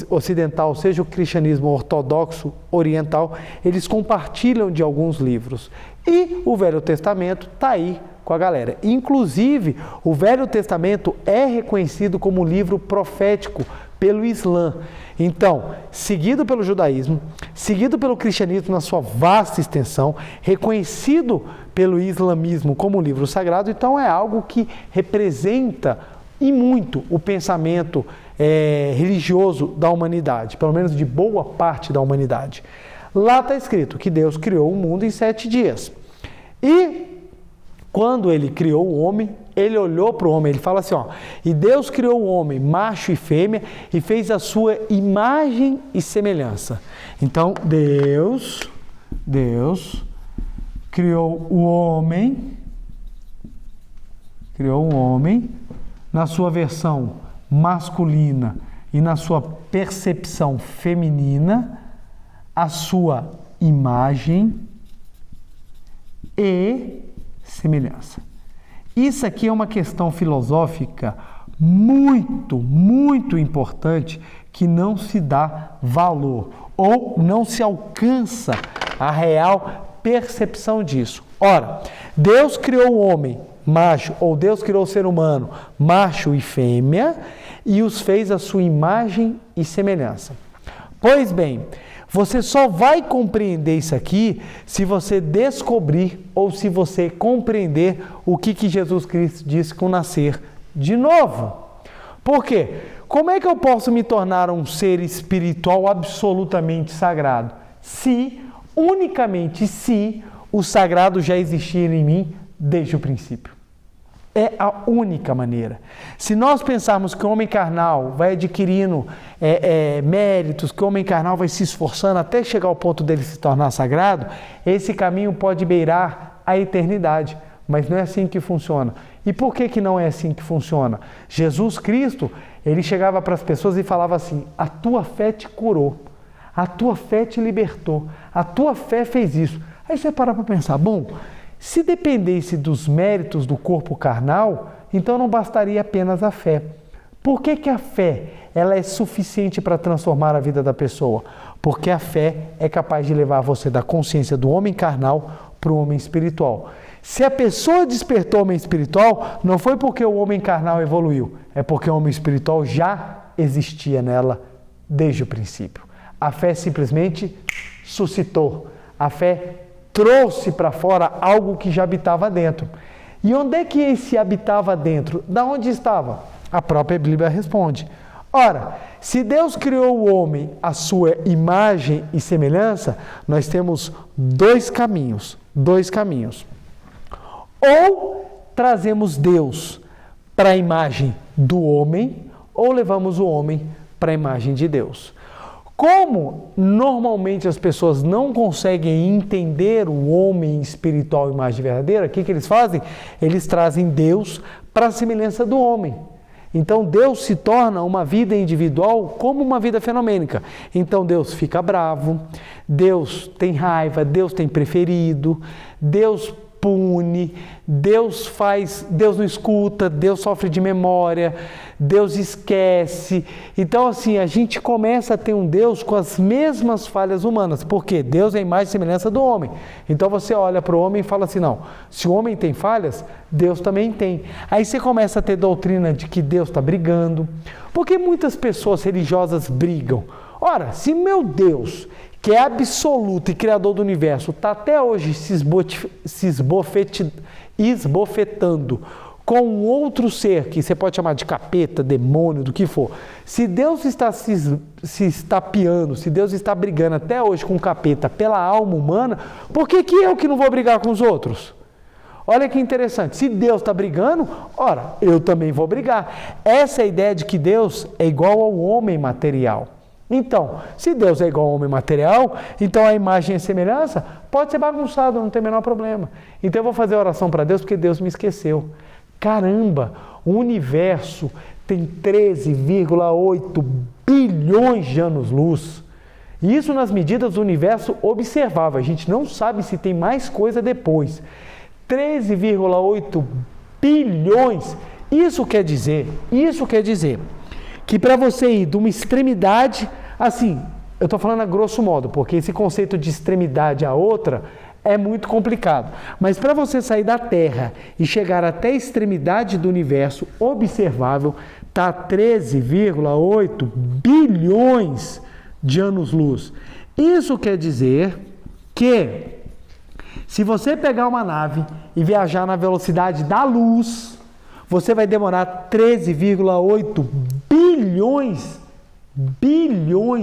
ocidental, seja o cristianismo ortodoxo oriental, eles compartilham de alguns livros. E o Velho Testamento está aí com a galera. Inclusive, o Velho Testamento é reconhecido como livro profético pelo Islã. Então, seguido pelo judaísmo, seguido pelo cristianismo na sua vasta extensão, reconhecido pelo islamismo como livro sagrado, então é algo que representa e muito o pensamento religioso da humanidade, pelo menos de boa parte da humanidade. Lá está escrito que Deus criou o mundo em 7 dias. E quando ele criou o homem, ele olhou para o homem, ele fala assim, e Deus criou o homem, macho e fêmea, e fez a sua imagem e semelhança. Então, Deus criou o homem na sua versão masculina e na sua percepção feminina, a sua imagem e semelhança. Isso aqui é uma questão filosófica muito, muito importante que não se dá valor ou não se alcança a real percepção disso. Ora, Deus criou o homem macho, ou Deus criou o ser humano macho e fêmea e os fez a sua imagem e semelhança. Pois bem, você só vai compreender isso aqui se você descobrir ou se você compreender o que Jesus Cristo disse com nascer de novo. Por quê? Como é que eu posso me tornar um ser espiritual absolutamente sagrado? Unicamente se o sagrado já existir em mim desde o princípio. É a única maneira. Se nós pensarmos que o homem carnal vai adquirindo méritos, que o homem carnal vai se esforçando até chegar ao ponto dele se tornar sagrado, esse caminho pode beirar a eternidade. Mas não é assim que funciona. E por que não é assim que funciona? Jesus Cristo, ele chegava para as pessoas e falava assim, a tua fé te curou, a tua fé te libertou, a tua fé fez isso. Aí você para pensar, bom, se dependesse dos méritos do corpo carnal, então não bastaria apenas a fé. Por que a fé ela é suficiente para transformar a vida da pessoa? Porque a fé é capaz de levar você da consciência do homem carnal para o homem espiritual. Se a pessoa despertou o homem espiritual, não foi porque o homem carnal evoluiu, é porque o homem espiritual já existia nela desde o princípio. A fé simplesmente suscitou, a fé trouxe para fora algo que já habitava dentro. E onde é que esse habitava dentro? Da onde estava? A própria Bíblia responde. Ora, se Deus criou o homem à sua imagem e semelhança, nós temos dois caminhos. Ou trazemos Deus para a imagem do homem, ou levamos o homem para a imagem de Deus. Como normalmente as pessoas não conseguem entender o homem espiritual e imagem verdadeira, o que eles fazem? Eles trazem Deus para a semelhança do homem. Então Deus se torna uma vida individual como uma vida fenomênica. Então Deus fica bravo, Deus tem raiva, Deus tem preferido, Deus pune, Deus não escuta, Deus sofre de memória, Deus esquece. Então assim, a gente começa a ter um Deus com as mesmas falhas humanas, porque Deus é a imagem e semelhança do homem. Então você olha para o homem e fala assim, não, se o homem tem falhas, Deus também tem. Aí você começa a ter doutrina de que Deus está brigando. Por que muitas pessoas religiosas brigam? Ora, se meu Deus, que é absoluto e criador do universo, está até hoje se esbofetando com um outro ser, que você pode chamar de capeta, demônio, do que for. Se Deus está se estapeando, se Deus está brigando até hoje com o capeta pela alma humana, por que eu que não vou brigar com os outros? Olha que interessante, se Deus está brigando, ora, eu também vou brigar. Essa é a ideia de que Deus é igual ao homem material. Então, se Deus é igual ao homem material, então a imagem e a semelhança pode ser bagunçado, não tem o menor problema. Então eu vou fazer oração para Deus porque Deus me esqueceu. Caramba, o universo tem 13,8 bilhões de anos-luz. E isso nas medidas do universo observável. A gente não sabe se tem mais coisa depois. 13,8 bilhões. Isso quer dizer que para você ir de uma extremidade, assim, eu estou falando a grosso modo, porque esse conceito de extremidade a outra é muito complicado. Mas para você sair da Terra e chegar até a extremidade do universo observável, está 13,8 bilhões de anos-luz. Isso quer dizer que, se você pegar uma nave e viajar na velocidade da luz, você vai demorar 13,8 bilhões,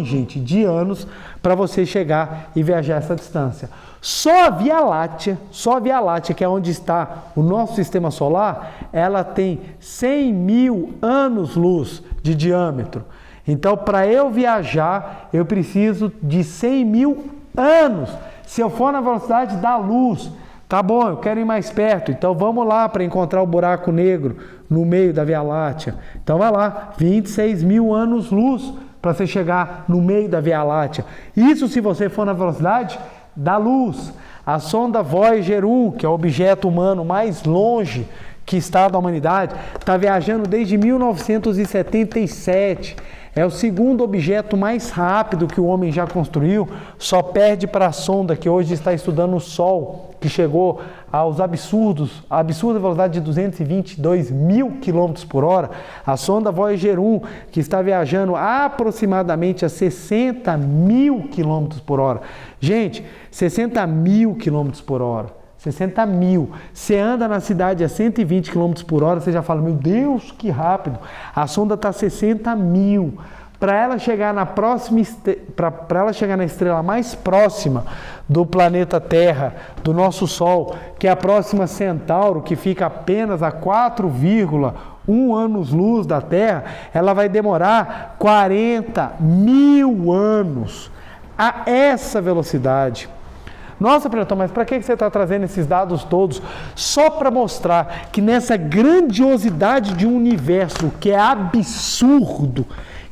gente, de anos para você chegar e viajar essa distância. Só a Via Láctea, que é onde está o nosso sistema solar, ela tem 100 mil anos-luz de diâmetro. Então, para eu viajar, eu preciso de 100 mil anos. Se eu for na velocidade da luz, tá bom, eu quero ir mais perto, então vamos lá para encontrar o buraco negro no meio da Via Láctea. Então vai lá, 26 mil anos-luz para você chegar no meio da Via Láctea. Isso se você for na velocidade da luz. A sonda Voyager 1, que é o objeto humano mais longe que está da humanidade, está viajando desde 1977. É o segundo objeto mais rápido que o homem já construiu, só perde para a sonda que hoje está estudando o Sol, que chegou a absurda velocidade de 222 mil km por hora. A sonda Voyager 1, que está viajando aproximadamente a 60 mil km por hora. Gente, 60 mil km por hora. 60 mil. Você anda na cidade a 120 km por hora, você já fala, meu Deus, que rápido. A sonda está a 60 mil. Para ela chegar na estrela mais próxima do planeta Terra, do nosso Sol, que é a próxima Centauro, que fica apenas a 4,1 anos-luz da Terra, ela vai demorar 40 mil anos a essa velocidade. Nossa, Piratão, mas para que você está trazendo esses dados todos? Só para mostrar que nessa grandiosidade de um universo que é absurdo,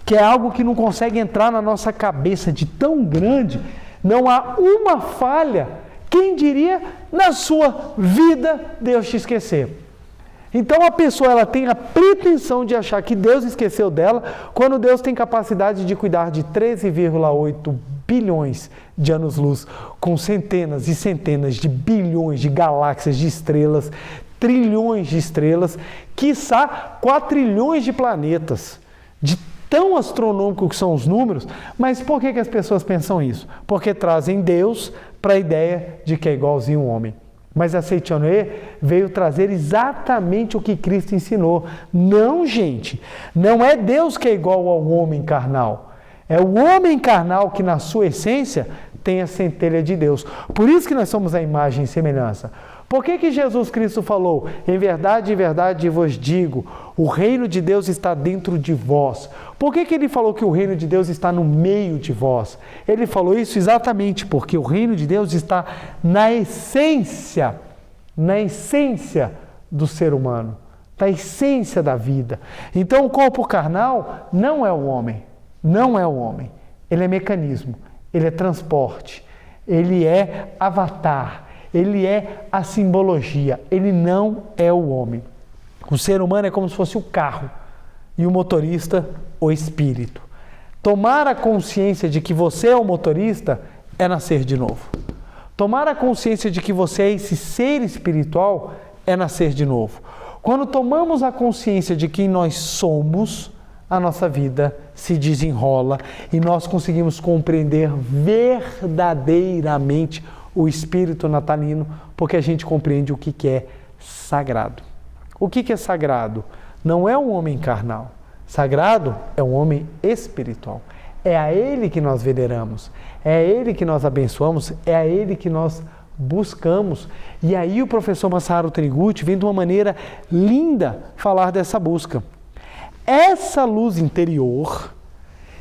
que é algo que não consegue entrar na nossa cabeça de tão grande, não há uma falha, quem diria, na sua vida Deus te esquecer. Então a pessoa ela tem a pretensão de achar que Deus esqueceu dela, quando Deus tem capacidade de cuidar de 13,8 bilhões de anos-luz, com centenas e centenas de bilhões de galáxias, de estrelas, trilhões de estrelas, quiçá 4 trilhões de planetas, de tão astronômico que são os números. Mas por que as pessoas pensam isso? Porque trazem Deus para a ideia de que é igualzinho um homem. Mas a Seitianoye veio trazer exatamente o que Cristo ensinou. Não, gente, não é Deus que é igual ao homem carnal. É o homem carnal que, na sua essência, tem a centelha de Deus. Por isso que nós somos a imagem e semelhança. Por que Jesus Cristo falou, em verdade vos digo, o reino de Deus está dentro de vós? Por que ele falou que o reino de Deus está no meio de vós? Ele falou isso exatamente porque o reino de Deus está na essência do ser humano, na essência da vida. Então o corpo carnal não é o homem, ele é mecanismo, ele é transporte, ele é avatar, ele é a simbologia, ele não é o homem. O ser humano é como se fosse o carro e o motorista, o espírito. Tomar a consciência de que você é o motorista é nascer de novo. Tomar a consciência de que você é esse ser espiritual é nascer de novo. Quando tomamos a consciência de quem nós somos, a nossa vida se desenrola e nós conseguimos compreender verdadeiramente o espírito natalino, porque a gente compreende o que é sagrado. O que é sagrado? Não é um homem carnal. Sagrado é um homem espiritual. É a ele que nós veneramos, é a ele que nós abençoamos, é a ele que nós buscamos. E aí o professor Masaharu Taniguchi vem de uma maneira linda falar dessa busca. Essa luz interior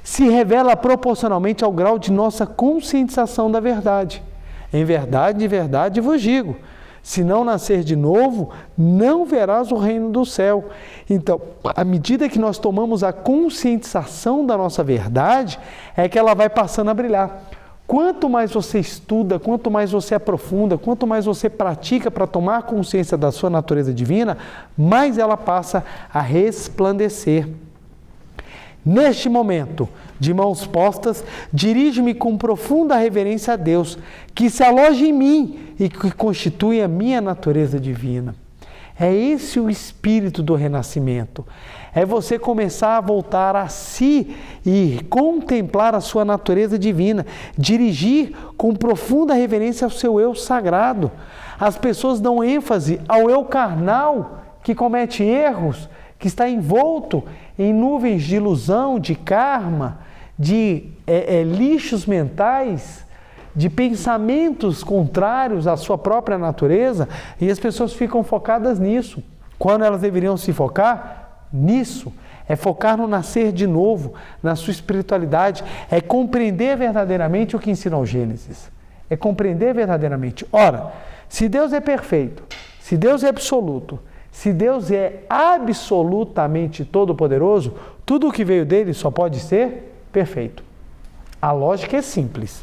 se revela proporcionalmente ao grau de nossa conscientização da verdade. Em verdade vos digo, se não nascer de novo, não verás o reino do céu. Então, à medida que nós tomamos a conscientização da nossa verdade, é que ela vai passando a brilhar. Quanto mais você estuda, quanto mais você aprofunda, quanto mais você pratica para tomar consciência da sua natureza divina, mais ela passa a resplandecer. Neste momento, de mãos postas, dirijo-me com profunda reverência a Deus, que se aloja em mim e que constitui a minha natureza divina. É esse o espírito do renascimento. É você começar a voltar a si e contemplar a sua natureza divina, dirigir com profunda reverência ao seu eu sagrado. As pessoas dão ênfase ao eu carnal que comete erros, que está envolto em nuvens de ilusão, de karma, de lixos mentais, de pensamentos contrários à sua própria natureza, e as pessoas ficam focadas nisso, quando elas deveriam se focar nisso. É focar no nascer de novo, na sua espiritualidade, é compreender verdadeiramente o que ensina o Gênesis, é compreender verdadeiramente. Ora, se Deus é perfeito, se Deus é absoluto, se Deus é absolutamente todo-poderoso, tudo o que veio dele só pode ser perfeito. A lógica é simples.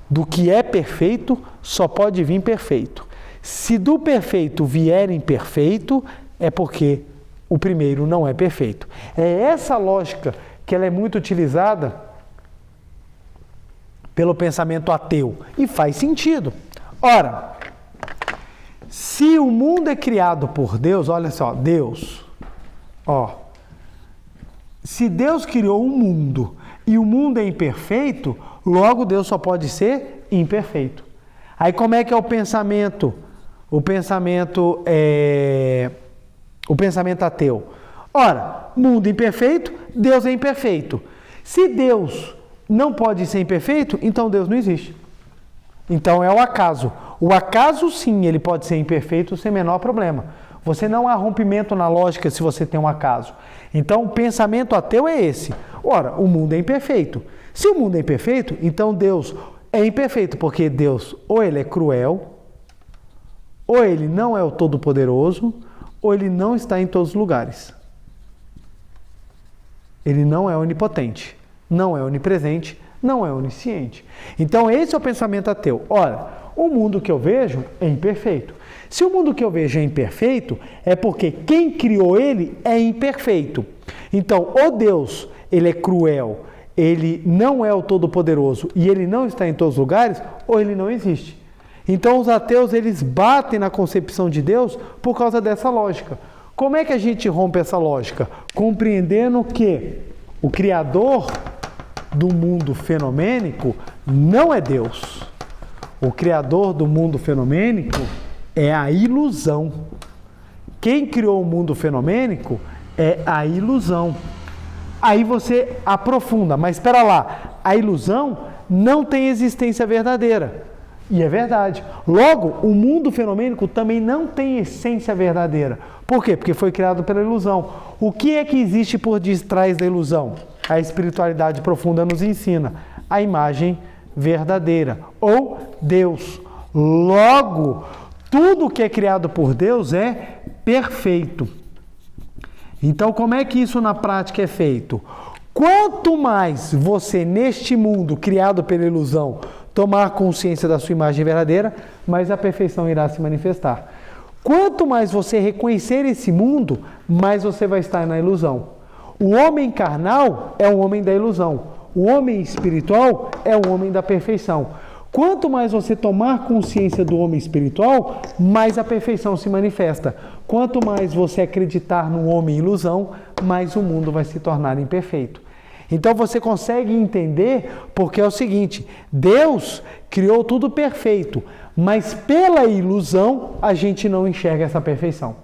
Do que é perfeito, só pode vir perfeito. Se do perfeito vier imperfeito, é porque o primeiro não é perfeito. É essa lógica que ela é muito utilizada pelo pensamento ateu. E faz sentido. Ora, se o mundo é criado por Deus, olha só, Deus, se Deus criou um mundo e o mundo é imperfeito, logo Deus só pode ser imperfeito. Aí como é que é o pensamento? O pensamento ateu. Ora, mundo imperfeito, Deus é imperfeito. Se Deus não pode ser imperfeito, então Deus não existe. Então é o acaso. O acaso, sim, ele pode ser imperfeito sem menor problema. Você não há rompimento na lógica se você tem um acaso. Então, o pensamento ateu é esse. Ora, o mundo é imperfeito. Se o mundo é imperfeito, então Deus é imperfeito, porque Deus ou ele é cruel, ou ele não é o Todo-Poderoso, ou ele não está em todos os lugares. Ele não é onipotente, não é onipresente, não é onisciente. Então, esse é o pensamento ateu. Ora, o mundo que eu vejo é imperfeito. Se o mundo que eu vejo é imperfeito, é porque quem criou ele é imperfeito. Então, ou Deus, ele é cruel, ele não é o Todo-Poderoso e ele não está em todos os lugares, ou ele não existe. Então, os ateus, eles batem na concepção de Deus por causa dessa lógica. Como é que a gente rompe essa lógica? Compreendendo que o Criador do mundo fenomênico não é Deus. O criador do mundo fenomênico é a ilusão. Quem criou o mundo fenomênico é a ilusão. Aí você aprofunda, mas espera lá, a ilusão não tem existência verdadeira. E é verdade. Logo, o mundo fenomênico também não tem essência verdadeira. Por quê? Porque foi criado pela ilusão. O que é que existe por detrás da ilusão? A espiritualidade profunda nos ensina a imagem verdadeira, ou Deus. Logo, tudo que é criado por Deus é perfeito. Então, como é que isso na prática é feito? Quanto mais você, neste mundo criado pela ilusão, tomar consciência da sua imagem verdadeira, mais a perfeição irá se manifestar. Quanto mais você reconhecer esse mundo, mais você vai estar na ilusão. O homem carnal é um homem da ilusão. O homem espiritual é um homem da perfeição. Quanto mais você tomar consciência do homem espiritual, mais a perfeição se manifesta. Quanto mais você acreditar no homem ilusão, mais o mundo vai se tornar imperfeito. Então você consegue entender porque é o seguinte: Deus criou tudo perfeito, mas pela ilusão a gente não enxerga essa perfeição.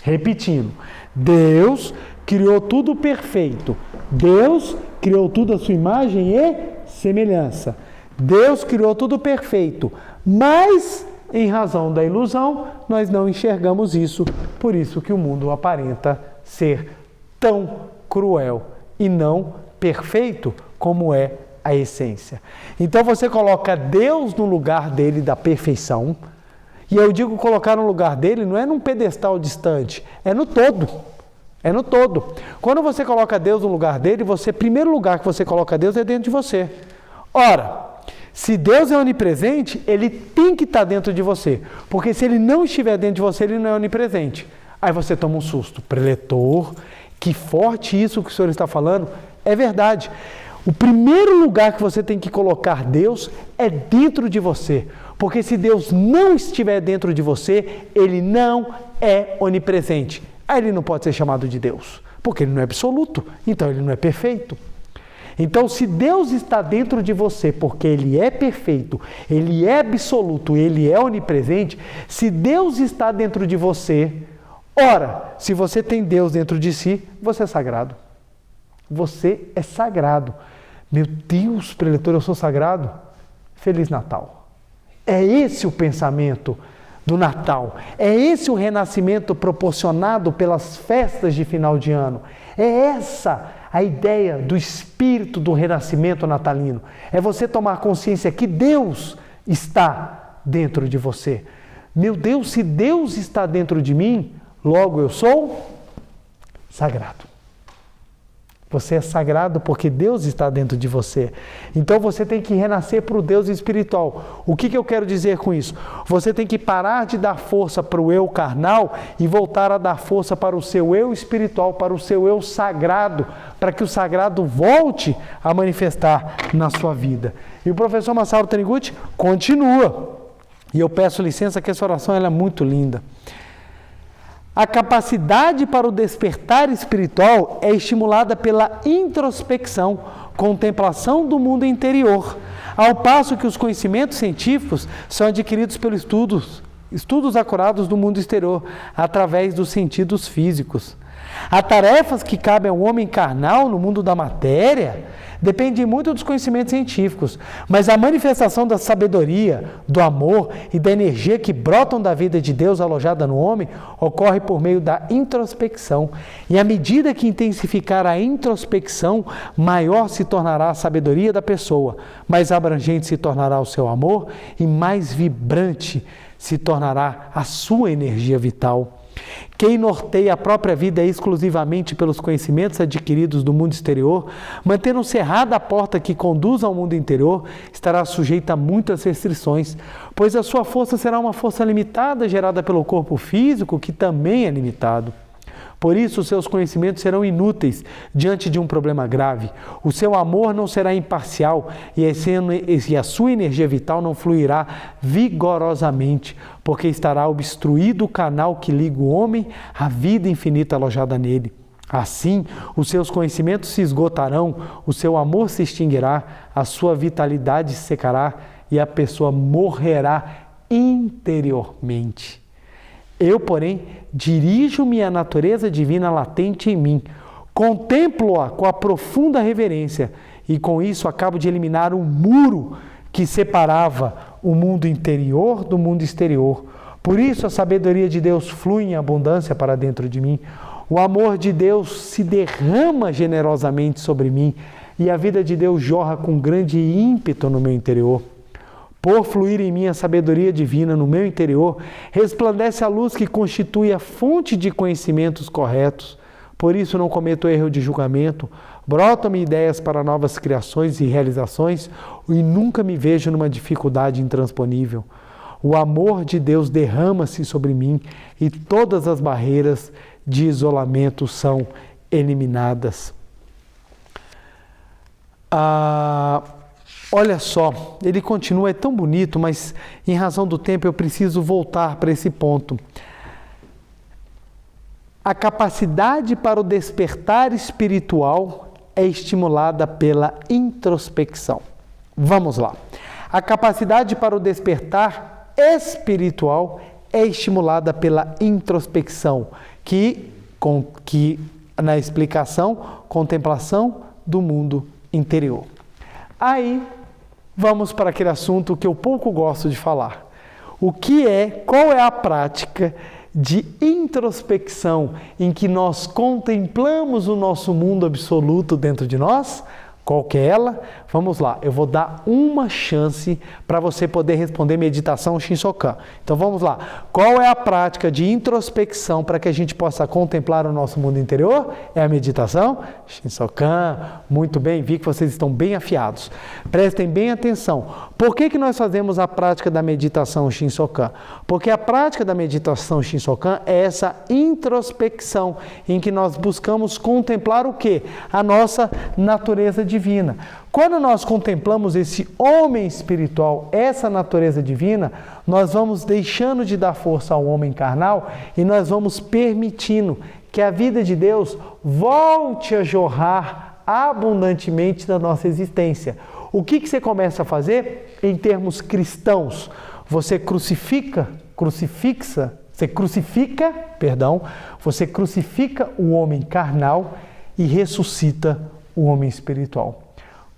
Repetindo, Deus criou tudo perfeito. Deus criou tudo à sua imagem e semelhança. Deus criou tudo perfeito, mas em razão da ilusão nós não enxergamos isso. Por isso que o mundo aparenta ser tão cruel e não perfeito como é a essência. Então você coloca Deus no lugar dele da perfeição, e eu digo colocar no lugar dele não é num pedestal distante, é no todo. É no todo. Quando você coloca Deus no lugar dele, o primeiro lugar que você coloca Deus é dentro de você. Ora, se Deus é onipresente, ele tem que estar dentro de você, porque se ele não estiver dentro de você, ele não é onipresente. Aí você toma um susto. Preletor, que forte isso que o senhor está falando. É verdade. O primeiro lugar que você tem que colocar Deus é dentro de você. Porque se Deus não estiver dentro de você, ele não é onipresente. Aí ele não pode ser chamado de Deus, porque ele não é absoluto, então ele não é perfeito. Então, se Deus está dentro de você, porque ele é perfeito, ele é absoluto, ele é onipresente, se Deus está dentro de você, ora, se você tem Deus dentro de si, você é sagrado. Você é sagrado. Meu Deus, preletor, eu sou sagrado? Feliz Natal. É esse o pensamento do Natal. É esse o renascimento proporcionado pelas festas de final de ano. É essa a ideia do espírito do renascimento natalino. É você tomar consciência que Deus está dentro de você. Meu Deus, se Deus está dentro de mim, logo eu sou sagrado. Você é sagrado porque Deus está dentro de você. Então você tem que renascer para o Deus espiritual. O que eu quero dizer com isso? Você tem que parar de dar força para o eu carnal e voltar a dar força para o seu eu espiritual, para o seu eu sagrado, para que o sagrado volte a manifestar na sua vida. E o professor Masaru Taniguchi continua. E eu peço licença que essa oração ela é muito linda. A capacidade para o despertar espiritual é estimulada pela introspecção, contemplação do mundo interior, ao passo que os conhecimentos científicos são adquiridos pelos estudos acurados do mundo exterior, através dos sentidos físicos. As tarefas que cabem ao homem carnal no mundo da matéria dependem muito dos conhecimentos científicos, mas a manifestação da sabedoria, do amor e da energia que brotam da vida de Deus alojada no homem ocorre por meio da introspecção. E à medida que intensificar a introspecção, maior se tornará a sabedoria da pessoa, mais abrangente se tornará o seu amor e mais vibrante se tornará a sua energia vital. Quem norteia a própria vida exclusivamente pelos conhecimentos adquiridos do mundo exterior, mantendo cerrada a porta que conduz ao mundo interior, estará sujeito a muitas restrições, pois a sua força será uma força limitada gerada pelo corpo físico, que também é limitado. Por isso, seus conhecimentos serão inúteis diante de um problema grave. O seu amor não será imparcial e a sua energia vital não fluirá vigorosamente, porque estará obstruído o canal que liga o homem à vida infinita alojada nele. Assim, os seus conhecimentos se esgotarão, o seu amor se extinguirá, a sua vitalidade se secará e a pessoa morrerá interiormente. Eu, porém, dirijo minha natureza divina latente em mim, contemplo-a com a profunda reverência e com isso acabo de eliminar um muro que separava o mundo interior do mundo exterior. Por isso a sabedoria de Deus flui em abundância para dentro de mim. O amor de Deus se derrama generosamente sobre mim e a vida de Deus jorra com grande ímpeto no meu interior. Por fluir em mim a sabedoria divina no meu interior, resplandece a luz que constitui a fonte de conhecimentos corretos. Por isso não cometo erro de julgamento, brotam-me ideias para novas criações e realizações e nunca me vejo numa dificuldade intransponível. O amor de Deus derrama-se sobre mim e todas as barreiras de isolamento são eliminadas. Olha só, ele continua, é tão bonito, mas em razão do tempo eu preciso voltar para esse ponto. A capacidade para o despertar espiritual é estimulada pela introspecção. Vamos lá. A capacidade para o despertar espiritual é estimulada pela introspecção, que na explicação, contemplação do mundo interior. Aí, vamos para aquele assunto que eu pouco gosto de falar. Qual é a prática de introspecção em que nós contemplamos o nosso mundo absoluto dentro de nós? Qual que é ela? Vamos lá, eu vou dar uma chance para você poder responder meditação Shinsokan. Então vamos lá, qual é a prática de introspecção para que a gente possa contemplar o nosso mundo interior? É a meditação Shinsokan. Muito bem, vi que vocês estão bem afiados. Prestem bem atenção. Por que nós fazemos a prática da meditação Shinsokan? Porque a prática da meditação Shinsokan é essa introspecção em que nós buscamos contemplar o quê? A nossa natureza divina. Quando nós contemplamos esse homem espiritual, essa natureza divina, nós vamos deixando de dar força ao homem carnal e nós vamos permitindo que a vida de Deus volte a jorrar abundantemente na nossa existência. O que você começa a fazer em termos cristãos? Você crucifica o homem carnal e ressuscita o homem espiritual.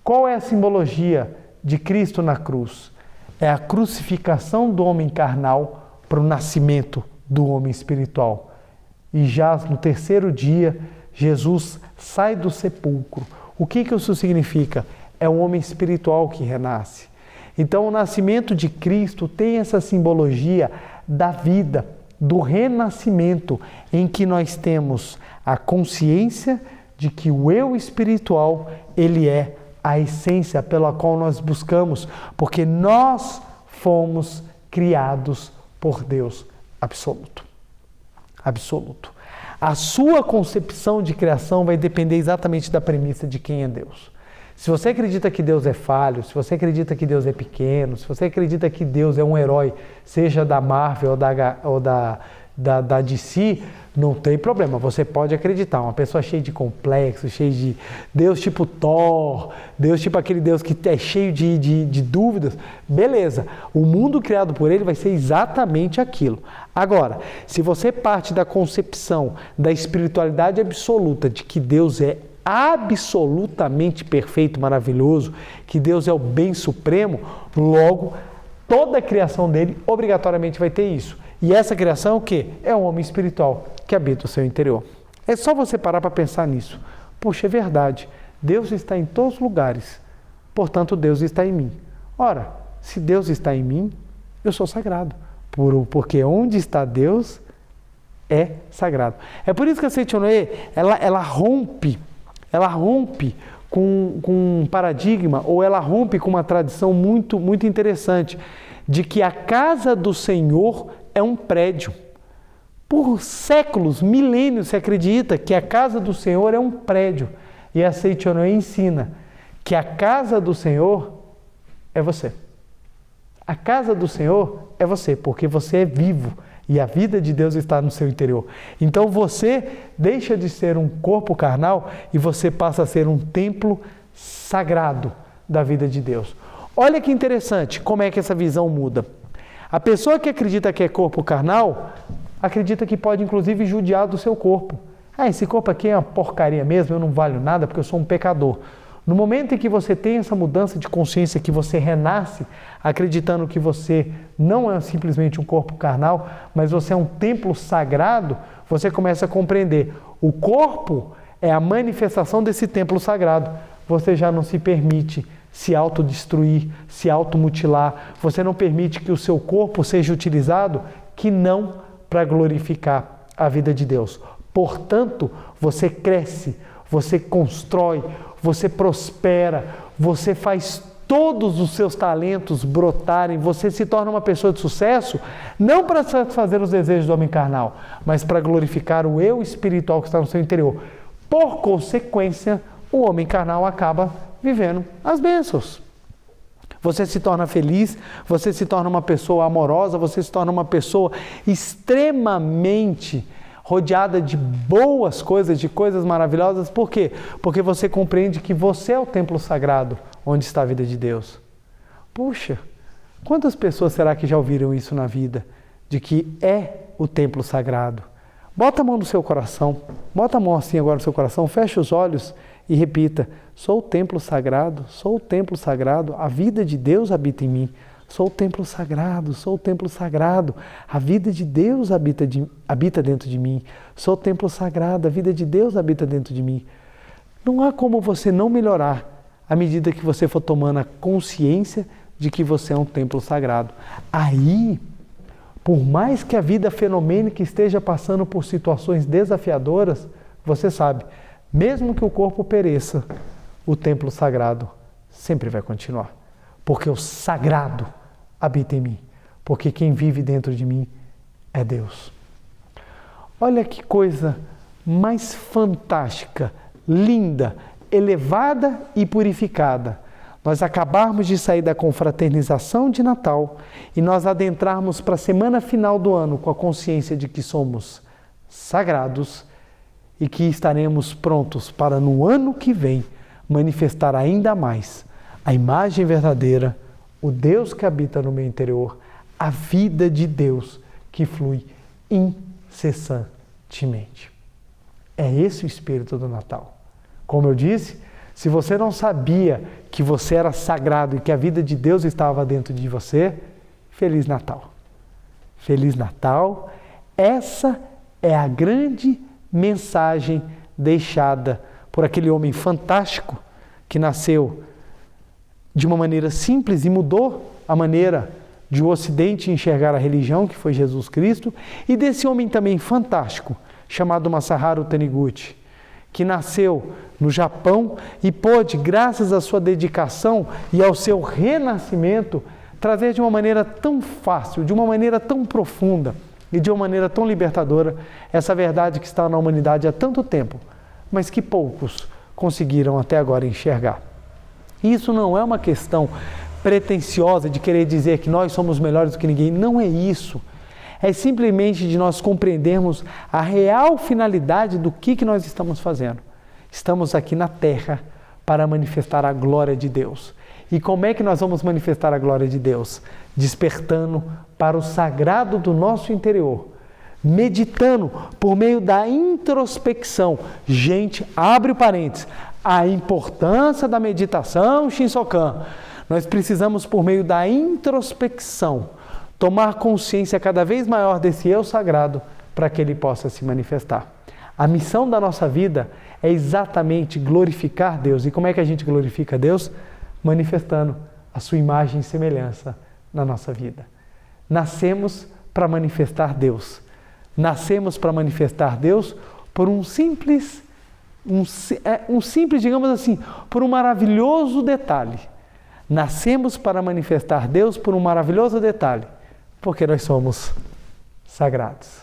Qual é a simbologia de Cristo na cruz? É a crucificação do homem carnal para o nascimento do homem espiritual. E já no terceiro dia, Jesus sai do sepulcro. O que isso significa? É um homem espiritual que renasce. Então, o nascimento de Cristo tem essa simbologia da vida, do renascimento, em que nós temos a consciência de que o eu espiritual, ele é a essência pela qual nós buscamos, porque nós fomos criados por Deus absoluto. Absoluto. A sua concepção de criação vai depender exatamente da premissa de quem é Deus. Se você acredita que Deus é falho, se você acredita que Deus é pequeno, se você acredita que Deus é um herói, seja da Marvel ou da DC, não tem problema, você pode acreditar. Uma pessoa cheia de complexos, cheia de Deus tipo Thor, Deus tipo aquele Deus que é cheio de dúvidas, beleza. O mundo criado por ele vai ser exatamente aquilo. Agora, se você parte da concepção da espiritualidade absoluta, de que Deus é absolutamente perfeito, maravilhoso, que Deus é o bem supremo, logo, toda a criação dele obrigatoriamente vai ter isso. E essa criação é o quê? É um homem espiritual que habita o seu interior. É só você parar para pensar nisso. Puxa, é verdade. Deus está em todos os lugares. Portanto, Deus está em mim. Ora, se Deus está em mim, eu sou sagrado. Porque onde está Deus é sagrado. É por isso que a Seichonoe, ela rompe com um paradigma, ou ela rompe com uma tradição muito, muito interessante, de que a casa do Senhor é um prédio. Por séculos, milênios, se acredita que a casa do Senhor é um prédio. E a Seichonoe ensina que a casa do Senhor é você. A casa do Senhor é você, porque você é vivo e a vida de Deus está no seu interior. Então você deixa de ser um corpo carnal e você passa a ser um templo sagrado da vida de Deus. Olha que interessante como é que essa visão muda. A pessoa que acredita que é corpo carnal, acredita que pode inclusive judiar do seu corpo. Esse corpo aqui é uma porcaria mesmo, eu não valho nada porque eu sou um pecador. No momento em que você tem essa mudança de consciência, que você renasce, acreditando que você não é simplesmente um corpo carnal, mas você é um templo sagrado, você começa a compreender. O corpo é a manifestação desse templo sagrado. Você já não se permite se autodestruir, se automutilar. Você não permite que o seu corpo seja utilizado que não para glorificar a vida de Deus. Portanto, você cresce, você constrói, você prospera, você faz todos os seus talentos brotarem, você se torna uma pessoa de sucesso, não para satisfazer os desejos do homem carnal, mas para glorificar o eu espiritual que está no seu interior. Por consequência, o homem carnal acaba vivendo as bênçãos. Você se torna feliz, você se torna uma pessoa amorosa, você se torna uma pessoa extremamente rodeada de boas coisas, de coisas maravilhosas. Por quê? Porque você compreende que você é o templo sagrado onde está a vida de Deus. Puxa, quantas pessoas será que já ouviram isso na vida? De que é o templo sagrado. Bota a mão no seu coração, bota a mão assim agora no seu coração, fecha os olhos e repita: sou o templo sagrado, sou o templo sagrado, a vida de Deus habita em mim. Sou o templo sagrado, sou o templo sagrado, a vida de Deus habita dentro de mim. Sou o templo sagrado, a vida de Deus habita dentro de mim. Não há como você não melhorar à medida que você for tomando a consciência de que você é um templo sagrado. Aí, por mais que a vida fenomênica esteja passando por situações desafiadoras, você sabe, mesmo que o corpo pereça, o templo sagrado sempre vai continuar. Porque o sagrado habita em mim. Porque quem vive dentro de mim é Deus. Olha que coisa mais fantástica, linda, elevada e purificada. Nós acabarmos de sair da confraternização de Natal e nós adentrarmos para a semana final do ano com a consciência de que somos sagrados e que estaremos prontos para no ano que vem manifestar ainda mais a imagem verdadeira, o Deus que habita no meu interior, a vida de Deus que flui incessantemente. É esse o espírito do Natal. Como eu disse, se você não sabia que você era sagrado e que a vida de Deus estava dentro de você, Feliz Natal. Feliz Natal. Essa é a grande mensagem deixada por aquele homem fantástico que nasceu de uma maneira simples e mudou a maneira de o Ocidente enxergar a religião, que foi Jesus Cristo, e desse homem também fantástico, chamado Masaharu Taniguchi, que nasceu no Japão e pôde, graças à sua dedicação e ao seu renascimento, trazer de uma maneira tão fácil, de uma maneira tão profunda e de uma maneira tão libertadora essa verdade que está na humanidade há tanto tempo, mas que poucos conseguiram até agora enxergar. Isso não é uma questão pretensiosa de querer dizer que nós somos melhores do que ninguém. Não é isso. É simplesmente de nós compreendermos a real finalidade do que nós estamos fazendo. Estamos aqui na Terra para manifestar a glória de Deus. E como é que nós vamos manifestar a glória de Deus? Despertando para o sagrado do nosso interior. Meditando por meio da introspecção. Gente, abre o parênteses. A importância da meditação Shinsokan. Nós precisamos, por meio da introspecção, tomar consciência cada vez maior desse eu sagrado para que ele possa se manifestar. A missão da nossa vida é exatamente glorificar Deus. E como é que a gente glorifica Deus? Manifestando a sua imagem e semelhança na nossa vida. Nascemos para manifestar Deus. Nascemos para manifestar Deus por um simples, digamos assim, por um maravilhoso detalhe. Nascemos para manifestar Deus por um maravilhoso detalhe, porque nós somos sagrados.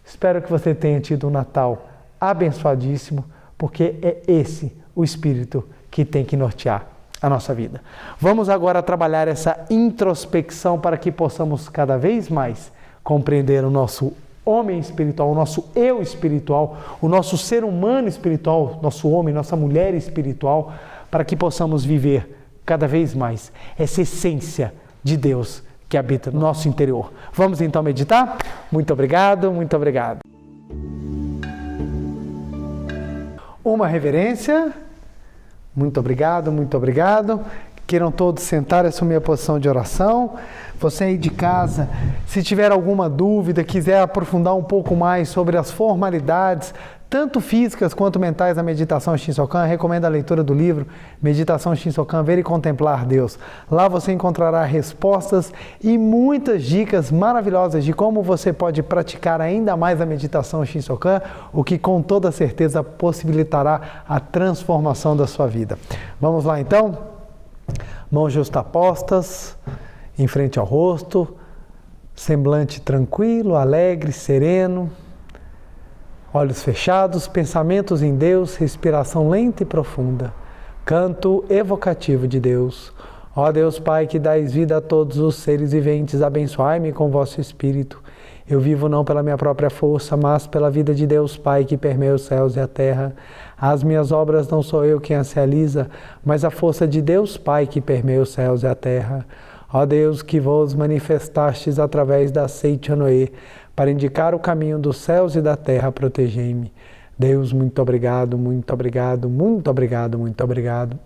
Espero que você tenha tido um Natal abençoadíssimo, porque é esse o espírito que tem que nortear a nossa vida. Vamos agora trabalhar essa introspecção para que possamos cada vez mais compreender o nosso homem espiritual, o nosso eu espiritual, o nosso ser humano espiritual, nosso homem, nossa mulher espiritual, para que possamos viver cada vez mais essa essência de Deus que habita no nosso interior. Vamos então meditar? Muito obrigado, muito obrigado. Uma reverência. Muito obrigado, muito obrigado. Queiram todos sentar, essa é a minha posição de oração. Você aí de casa, se tiver alguma dúvida, quiser aprofundar um pouco mais sobre as formalidades, tanto físicas quanto mentais da meditação Shinsokan, recomendo a leitura do livro Meditação Shinsokan, Ver e Contemplar Deus. Lá você encontrará respostas e muitas dicas maravilhosas de como você pode praticar ainda mais a meditação Shinsokan, o que com toda certeza possibilitará a transformação da sua vida. Vamos lá então? Mãos justapostas, em frente ao rosto, semblante tranquilo, alegre, sereno, olhos fechados, pensamentos em Deus, respiração lenta e profunda, canto evocativo de Deus. Ó Deus Pai, que dais vida a todos os seres viventes, abençoai-me com vosso Espírito. Eu vivo não pela minha própria força, mas pela vida de Deus Pai, que permeia os céus e a terra. As minhas obras não sou eu quem as realiza, mas a força de Deus Pai, que permeia os céus e a terra. Ó Deus, que vos manifestastes através da seite Anoê, para indicar o caminho dos céus e da terra, protegei-me. Deus, muito obrigado, muito obrigado, muito obrigado, muito obrigado.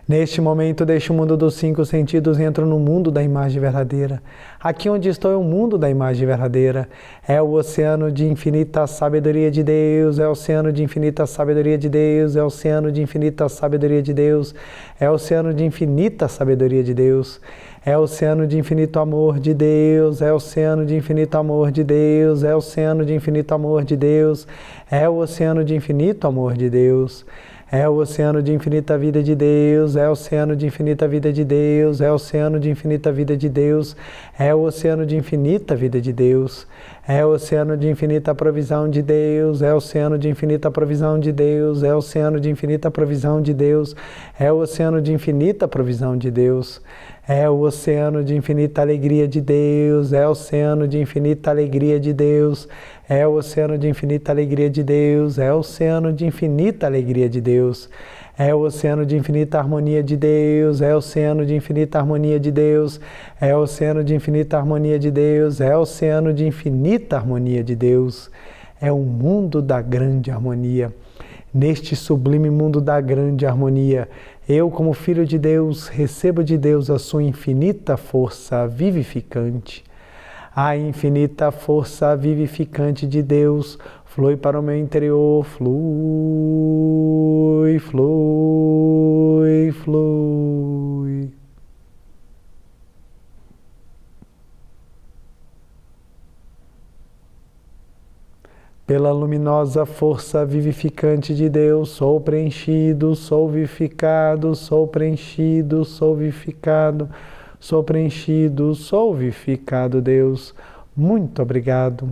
Neste momento, deixo o mundo dos 5 sentidos e entro no mundo da imagem verdadeira. Aqui onde estou é o mundo da imagem verdadeira. É o oceano de infinita sabedoria de Deus, é o oceano de infinita sabedoria de Deus, é o oceano de infinita sabedoria de Deus, é o oceano de infinita sabedoria de Deus. É o oceano de infinito amor de Deus, é o oceano de infinito amor de Deus, é o oceano de infinito amor de Deus, é o oceano de infinito amor de Deus. É o oceano de infinita vida de Deus, é o oceano de infinita vida de Deus, é o oceano de infinita vida de Deus, é o oceano de infinita vida de Deus, é o oceano de infinita provisão de Deus, é o oceano de infinita provisão de Deus, é o oceano de infinita provisão de Deus, é o oceano de infinita provisão de Deus. É o oceano de infinita alegria de Deus, é o oceano de infinita alegria de Deus, é o oceano de infinita alegria de Deus, é o oceano de infinita alegria de Deus, é o oceano de infinita harmonia de Deus, é o oceano de infinita harmonia de Deus, é o oceano de infinita harmonia de Deus, é o oceano de infinita harmonia de Deus, é o mundo da grande harmonia. Neste sublime mundo da grande harmonia, eu, como filho de Deus, recebo de Deus a sua infinita força vivificante. A infinita força vivificante de Deus flui para o meu interior, flui, flui, flui. Pela luminosa força vivificante de Deus, sou preenchido, sou vivificado, sou preenchido, sou vivificado, sou preenchido, sou vivificado, Deus. Muito obrigado.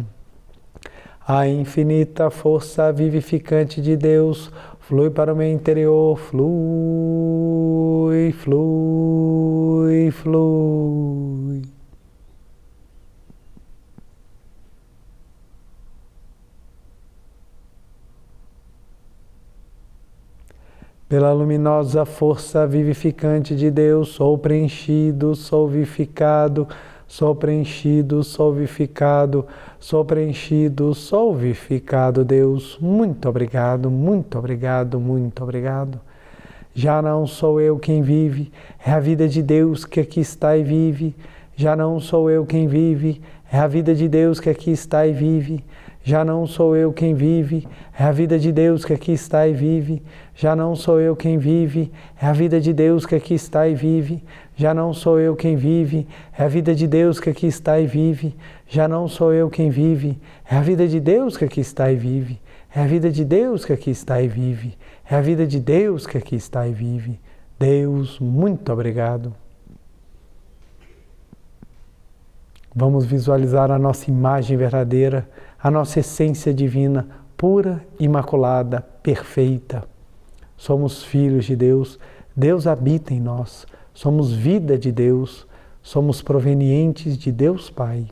A infinita força vivificante de Deus flui para o meu interior, flui, flui, flui. Pela luminosa força vivificante de Deus, sou preenchido, sou vivificado, sou preenchido, sou vivificado, sou preenchido, sou vivificado, Deus. Muito obrigado, muito obrigado, muito obrigado. Já não sou eu quem vive, é a vida de Deus que aqui está e vive. Já não sou eu quem vive, é a vida de Deus que aqui está e vive. Já não sou eu quem vive, é a vida de Deus que aqui está e vive. Já não sou eu quem vive, é a vida de Deus que aqui está e vive. Já não sou eu quem vive, é a vida de Deus que aqui está e vive. Já não sou eu quem vive, é a vida de Deus que aqui está e vive. É a vida de Deus que aqui está e vive. É a vida de Deus que aqui está e vive. Deus, muito obrigado. Vamos visualizar a nossa imagem verdadeira, a nossa essência divina, pura, imaculada, perfeita. Somos filhos de Deus, Deus habita em nós, somos vida de Deus, somos provenientes de Deus Pai.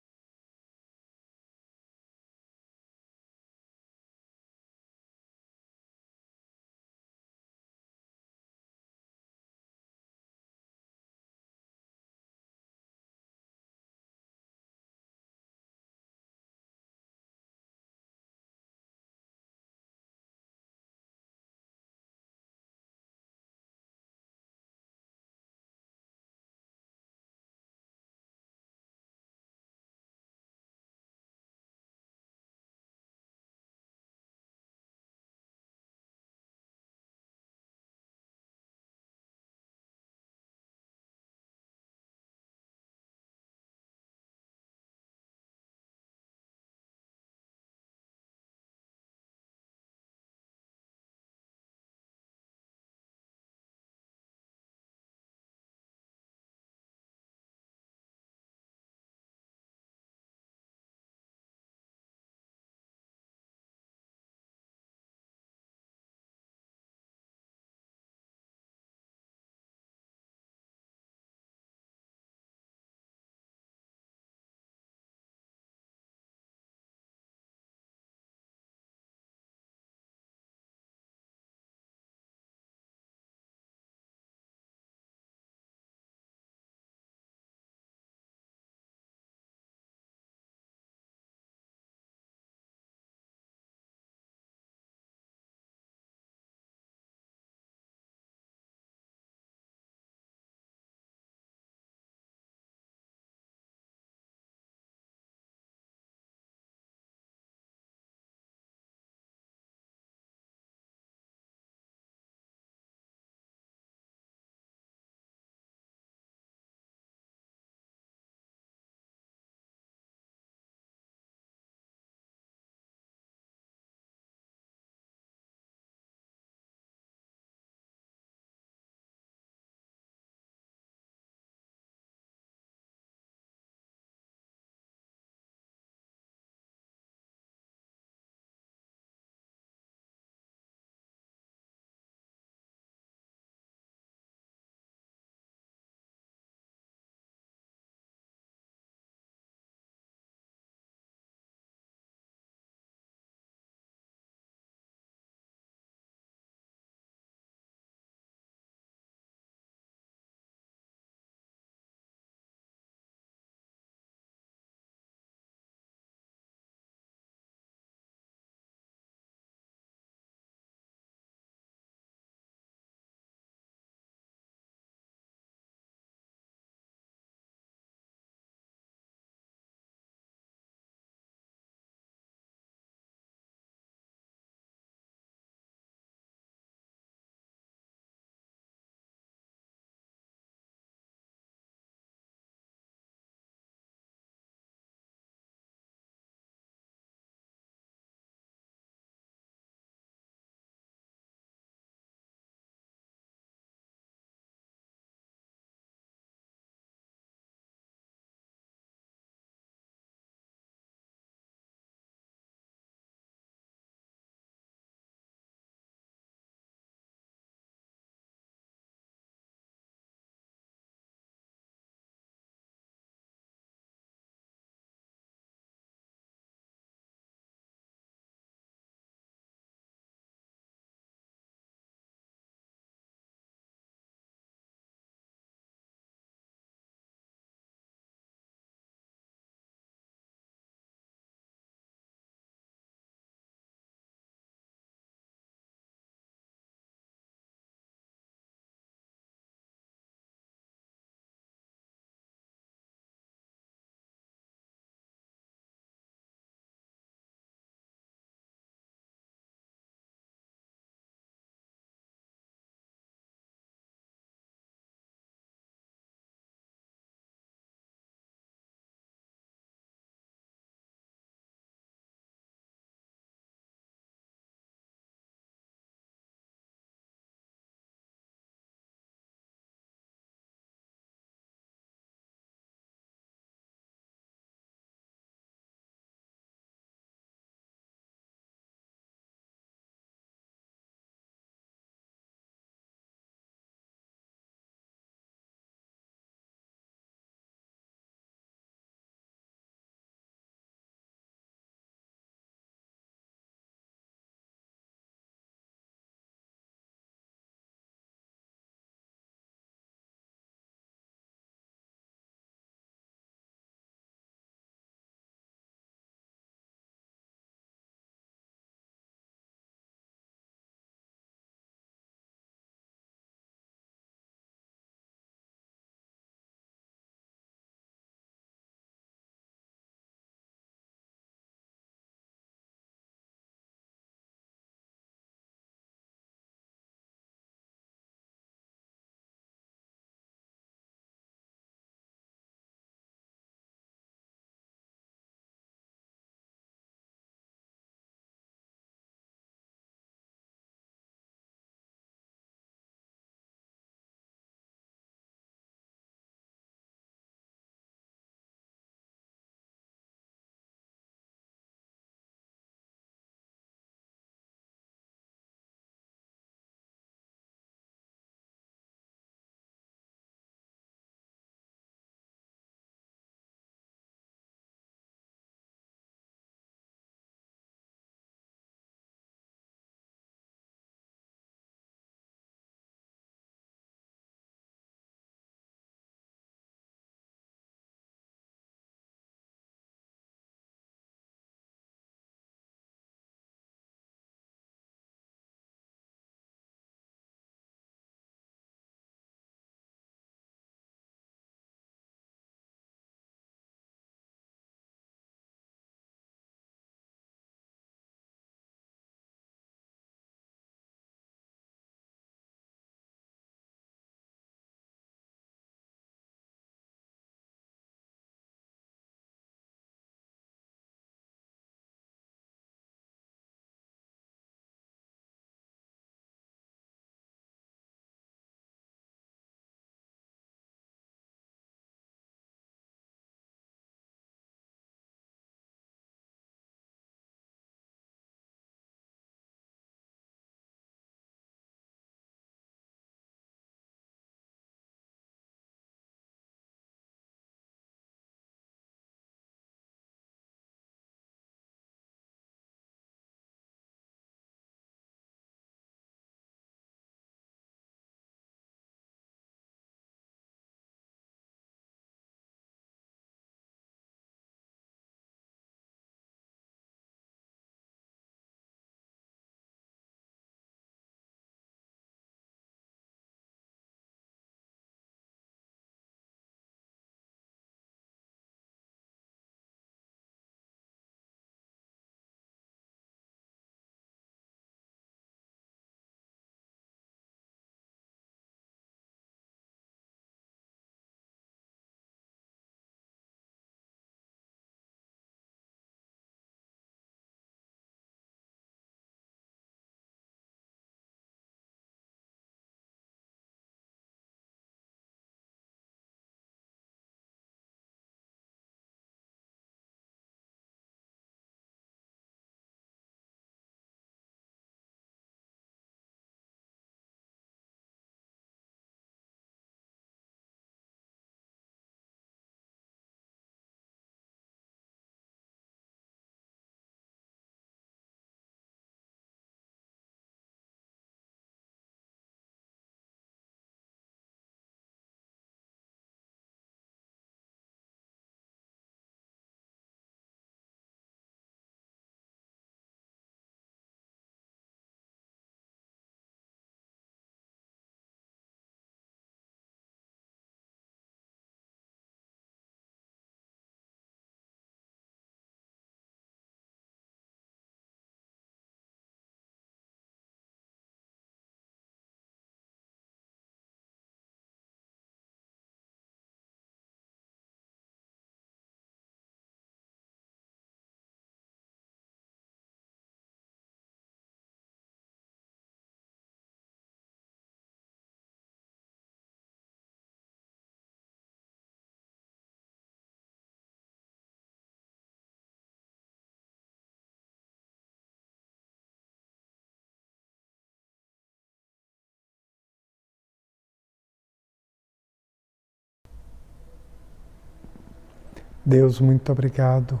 Deus, muito obrigado.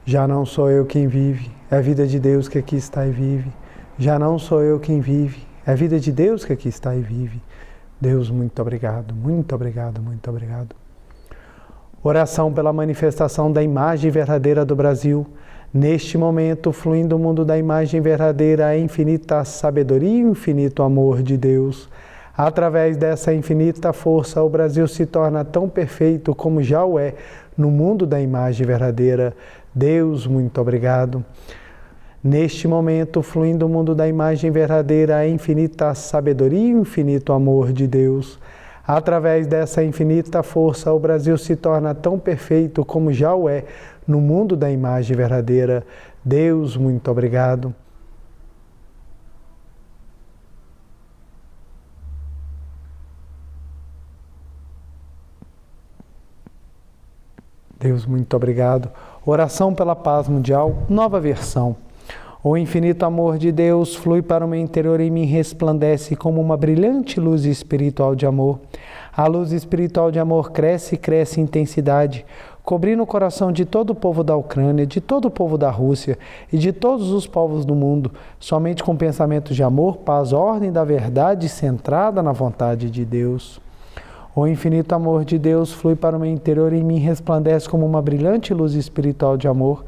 Já não sou eu quem vive, é a vida de Deus que aqui está e vive. Já não sou eu quem vive, é a vida de Deus que aqui está e vive. Deus, muito obrigado, muito obrigado, muito obrigado. Oração pela manifestação da imagem verdadeira do Brasil. Neste momento, fluindo o mundo da imagem verdadeira, a infinita sabedoria e o infinito amor de Deus. Através dessa infinita força, o Brasil se torna tão perfeito como já o é no mundo da imagem verdadeira. Deus, muito obrigado. Neste momento, fluindo o mundo da imagem verdadeira, a infinita sabedoria e o infinito amor de Deus. Através dessa infinita força, o Brasil se torna tão perfeito como já o é no mundo da imagem verdadeira. Deus, muito obrigado. Deus, muito obrigado. Oração pela paz mundial, nova versão. O infinito amor de Deus flui para o meu interior e me resplandece como uma brilhante luz espiritual de amor. A luz espiritual de amor cresce e cresce em intensidade, cobrindo o coração de todo o povo da Ucrânia, de todo o povo da Rússia e de todos os povos do mundo, somente com pensamentos de amor, paz, ordem da verdade centrada na vontade de Deus. O infinito amor de Deus flui para o meu interior e me resplandece como uma brilhante luz espiritual de amor.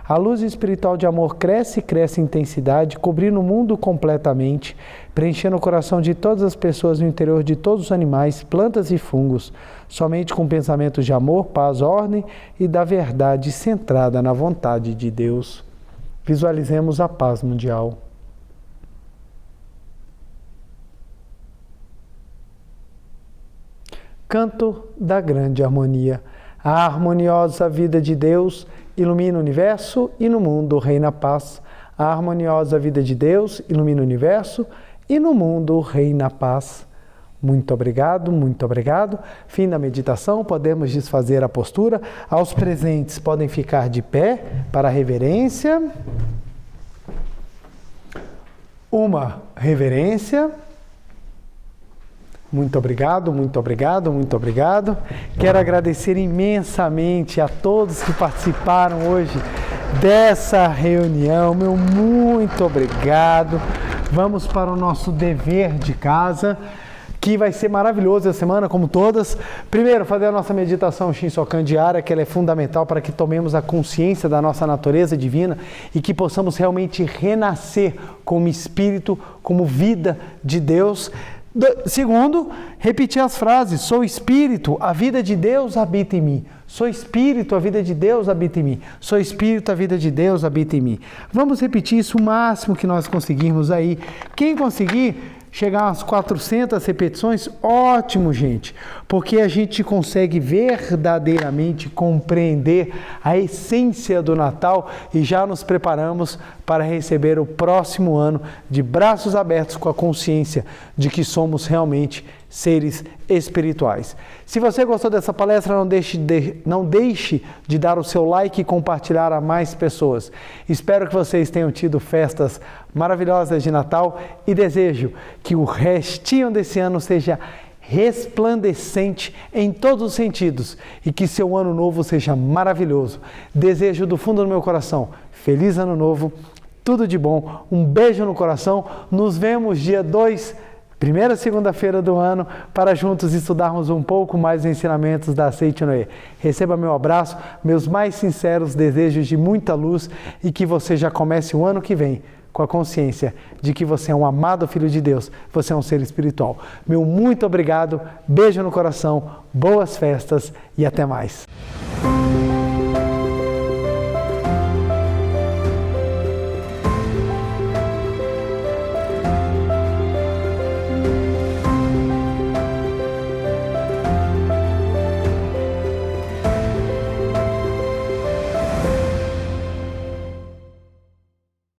A luz espiritual de amor cresce e cresce em intensidade, cobrindo o mundo completamente, preenchendo o coração de todas as pessoas no interior de todos os animais, plantas e fungos, somente com pensamentos de amor, paz, ordem e da verdade centrada na vontade de Deus. Visualizemos a paz mundial. Canto da grande harmonia. A harmoniosa vida de Deus ilumina o universo e no mundo reina a paz. A harmoniosa vida de Deus ilumina o universo e no mundo reina a paz. Muito obrigado, muito obrigado. Fim da meditação, podemos desfazer a postura. Aos presentes podem ficar de pé para a reverência. Uma reverência. Muito obrigado, muito obrigado, muito obrigado. Quero agradecer imensamente a todos que participaram hoje dessa reunião. Meu muito obrigado. Vamos para o nosso dever de casa, que vai ser maravilhoso essa semana, como todas. Primeiro, fazer a nossa meditação Shinsokan diária, que ela é fundamental para que tomemos a consciência da nossa natureza divina e que possamos realmente renascer como espírito, como vida de Deus. Segundo, repetir as frases: sou espírito, a vida de Deus habita em mim. Sou espírito, a vida de Deus habita em mim. Sou espírito, a vida de Deus habita em mim. Vamos repetir isso o máximo que nós conseguirmos aí. Quem conseguir chegar às 400 repetições, ótimo, gente, porque a gente consegue verdadeiramente compreender a essência do Natal e já nos preparamos para receber o próximo ano de braços abertos, com a consciência de que somos realmente seres espirituais. Se você gostou dessa palestra, não deixe de dar o seu like e compartilhar a mais pessoas. Espero que vocês tenham tido festas maravilhosas de Natal e desejo que o restinho desse ano seja resplandecente em todos os sentidos e que seu ano novo seja maravilhoso. Desejo do fundo do meu coração feliz ano novo, tudo de bom, um beijo no coração. Nos vemos dia 2, primeira segunda-feira do ano, para juntos estudarmos um pouco mais os ensinamentos da Seite Noé. Receba meu abraço, meus mais sinceros desejos de muita luz e que você já comece o ano que vem com a consciência de que você é um amado filho de Deus, você é um ser espiritual. Meu muito obrigado, beijo no coração, boas festas e até mais.